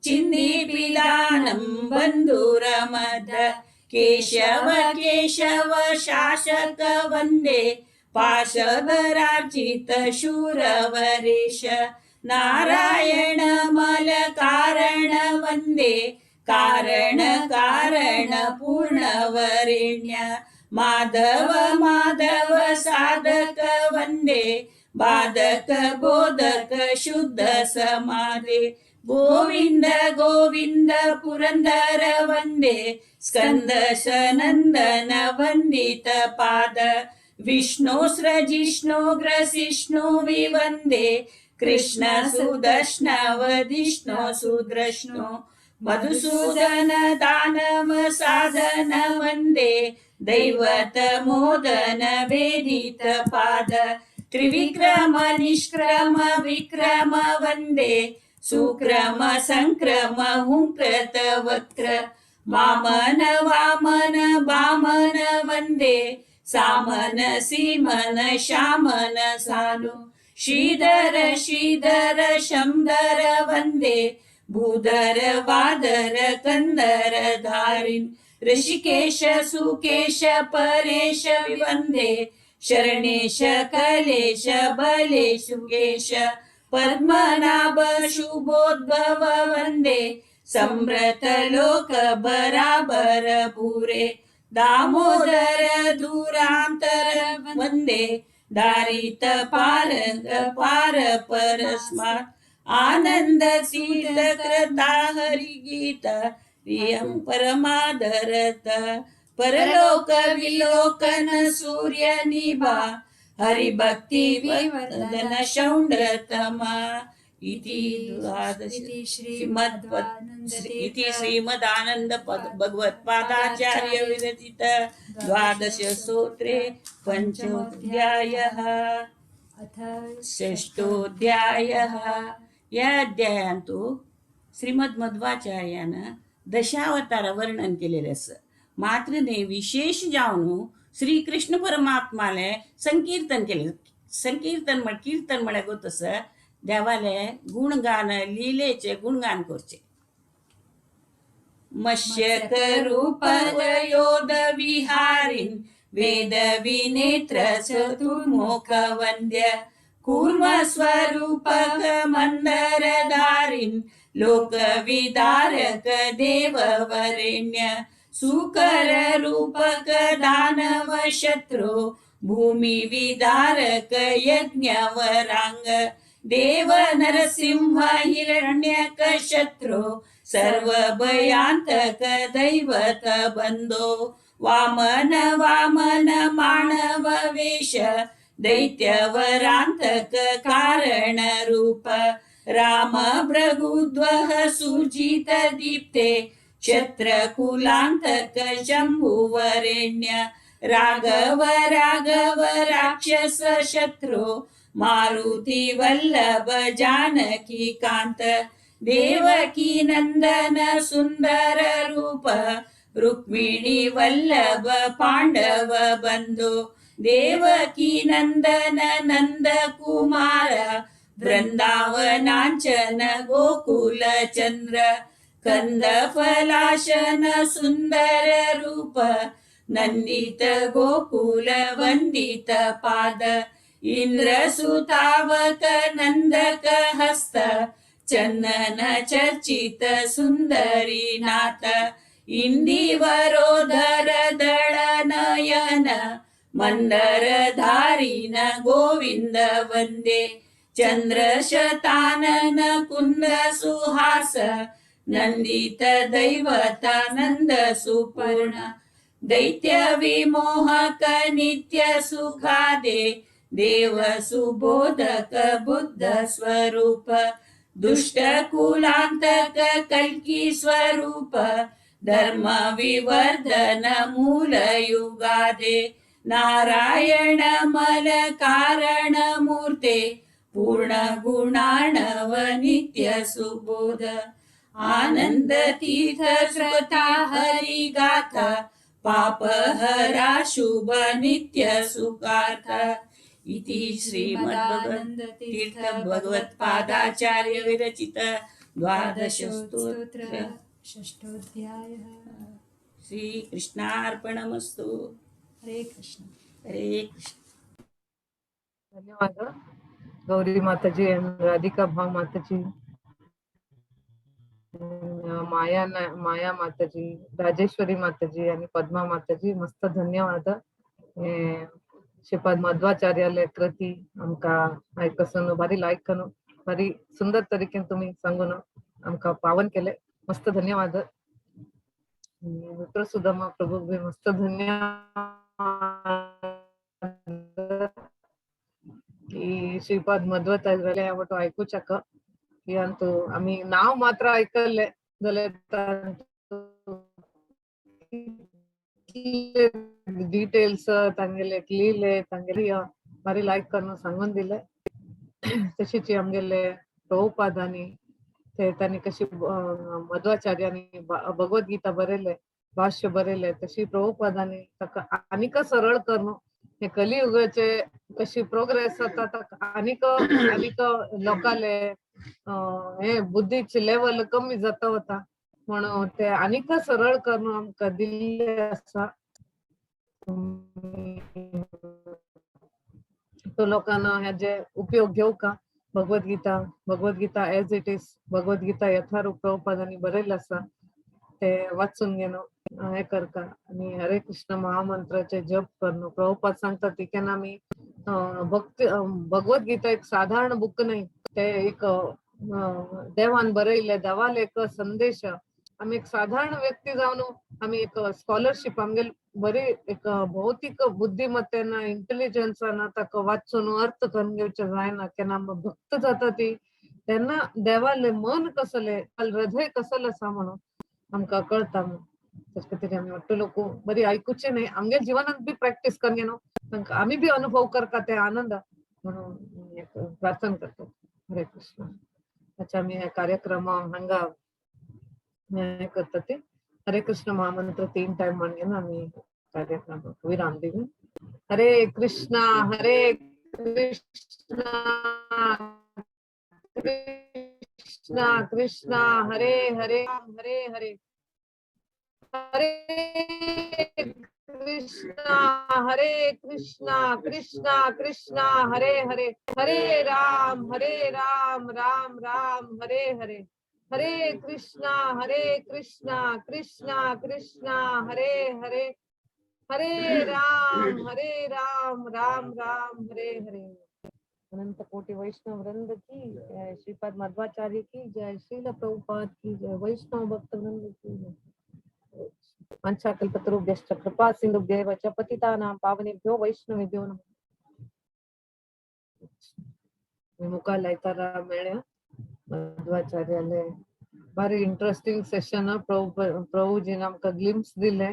चिन्नी पिदानं बंधुरमद केशव केशव शासक वंदे पाशधरार्चित शूरवरेश नारायण मल कारण वंदे कारण कारण पूर्णवरेण्य माधव माधव साधक वंदे बाधक बोधक शुद्ध समाधे गोविंद गोविंद पुरंदर वंदे स्कंद सनंदन वंदित पाद विष्णु सृजिष्णु ग्रसिष्णु विवंदे कृष्ण सुदर्शनवदिष्णु सुदृष्णु मधुसूदन दानव साधन वंदे दैवत मोदन वेदित पाद त्रिविक्रम निष्क्रम विक्रम वंदे सुक्रम संक्रम हुंकृत वक्र वामन वामन वामन वंदे सामन सीमन शामन सानु श्रीधर श्रीधर शंधर वंदे भूधर वादर कंदर धारिन ऋषिकेश सुकेश परेश वंदे शरणेश कलेश बलेश केश पद्मनाभ शुभोद्भव वंदे सम्रत लोक बराबर भूरे दामोदर दूरांतर वंदे दारित पारंग पार परस्मात् आनंद सीत कृता हरि गीत प्रियं परमादरत परलोक विलोकन सूर्य निभा हरिभक्ति विवर्धन शौंड्रतमा इति श्रीमदानंद भगवत्पादाचार्य विरचित द्वादश स्तोत्रे पंचमोऽध्यायः। अथ षष्ठोऽध्यायः। या अध्यायांतो श्रीमद मध्वाचार्यानं दशावतार वर्णन केलेलं असं मात्र ने विशेष जाऊन श्री कृष्ण परमात्माले संकीर्तन केले। संकीर्तन कीर्तन म्हळ्या गो तसं देवाले गुणगान लीलेचे गुणगान करचे। मत्स्यक रूप योद विहारिन वेद विनेत्र चतुर्मुख वंद्य कूर्म स्वरूपक मंदर धारिन लोक विदारक देव वरेण्य सुकर रूपक दानव शत्रु भूमि विदारक यज्ञ वरांग देव नरसिंह हिरण्यक शत्रु सर्व भयांतक दैवत बंधो वामन वामन मानव वेश दैत्यवरांतक कारण रूप राम भृगुद्वह सुजित दीप्ते क्षत्रकुलांतक शंभुवरेण्य राघव राघव राक्षस शत्रु मारुति वल्लभ जानकी कांत देवकी नंदन सुंदर रूप रुक्मिणी वल्लभ पांडव बंधो देवकी नंदन नंद कुमार वृंदावनांचन गोकुल चंद्र कंद फलाशन सुंदर रूप नंदित गोकुल वंदित पाद इंद्र सुतावक नंदक हस्त चंदन चर्चित सुंदरी नाथ इंदिवरोधर दळ नयन मंदर धारीन गोविंद वंदे चंद्रशतानन कुंद सुहास नंदित दैवत नंद सुपर्ण दैत्य विमोहक नित्य सुखादे देव सुबोधक बुद्ध स्वरूप दुष्ट कुलांतक कल्की स्वरूप धर्म विवर्धन मूल युगादे नारायण मल कारण मूर्ते पूर्ण गुणाणव नित्य सुबोध आनंद तीर्थ श्रोता हरि गाथा पाप हरा शुभ नित्य सुखार्थ इति श्रीमद्भगवत तीर्थ भगवत पादाचार्य विरचित द्वादश स्तोत्र षष्ठोऽध्यायः। श्री कृष्णार्पणमस्तु हरे कृष्ण। हरे कृष्ण. धन्यवाद गौरी माताजी आणि राधिका भाव माताजी, माया माताजी, राजेश्वरी माताजी आणि पद्मा माताजी. मस्त धन्यवाद. श्रीपाद मध्वाचार्यालय कृती आमका आयकसन भारी लायक करून भारी सुंदर तरीकेन तुम्ही सांगून आमका पावन केले. मस्त धन्यवाद. मित्र सुदामा प्रभू भी मस्त धन्यवाद की श्रीपाद मध्वाचार्यालय आवडतो ऐकूच्याक की अंतू आम्ही नाव मात्र ऐकले जाल्यार डिटेल्स तांगेले लिहिले तांगेले भारी लायक करून सांगून दिले. तशीच आमगेले प्रभुपादांनी ते त्यांनी कशी मध्वाचार्यांनी भगवद्गीता बरयले, भाष्य बरयले, तशी प्रभुपादांनी ताका आनीक सरळ करून हे कलियुगाचे कशी प्रोग्रेस जाता ताका आनीक लोकांले हे बुद्धीचे लेवल कमी जाता वता म्हणून ते आनीक सरळ करून आमकां दिल्ले आसा. तो लोकांना हेजे उपयोग घेवका. Bhagavad Gita as it is, Bhagavad Gita Yatharupa प्रभुपादांनी बरयल्लें आसा ते वाचून घेवन हे करता आणि हरे कृष्ण महामंत्राचे जप करून प्रभुपाद सांगता ती केन्ना आमी भगवद्गीता एक साधारण बुक नाही, ते एक देवान बरयले देवाल एक संदेश. आम्ही एक साधारण व्यक्ती जावन आम्ही एक स्कॉलरशिप आमगे बरी एक भौतिक बुद्धिमत्तेन इंटेलिजन्सान ताका वाचून अर्थ करून घेवचे जायना. केन्ना भक्त जाता ती तेन्ना देवाले मन कसले हृदय कसले आसा म्हणून आमकां कळटा. तेच खातीर आमी वाटतो लोक बरी आयकुचे न्ही, आमगे जिवनात बी प्रॅक्टीस करून घेनो तांकां आमी बी अनुभव करता ते आनंद म्हणून एक प्रार्थना करतो. हरे कृष्ण. अच्छा आमी हे कार्यक्रम हांगा हे करता ते हरे कृष्ण महामंत्र 3 टाइम म्हणून आम्ही कार्यक्रम विराम देऊ. हरे कृष्णा कृष्णा कृष्णा हरे हरे हरे हरे हरे कृष्णा कृष्णा कृष्णा हरे हरे हरे राम राम राम हरे हरे हरे कृष्णा कृष्णा कृष्णा हरे हरे हरे राम राम राम हरे हरे. अनंत कोटि वैष्णव वृंद की जय. श्रीपाद मध्वाचार्य की जय. श्रील प्रभुपाद की जय. वैष्णव भक्त वृंद की जय. पंचाकल्पतरुभ्यश्च कृपा सिंधुभ्यैव च पतितानां पावनेभ्यो वैष्णवेभ्यो नमः. मुखार लायतारा मेळ्या मध्वाचार्यालय भारी इंटरेस्टिंग सेशन. प्रभुजीन आमकां ग्लिम्स दिले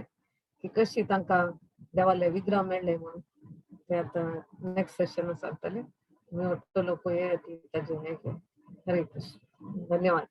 की कशी तांकां देवाले विग्रह मेळ्ळे म्हणून. ते आता नेक्स्ट सेशन जातले. मी वाटतो लोक हे ताजे हे. हरे कृष्ण. धन्यवाद.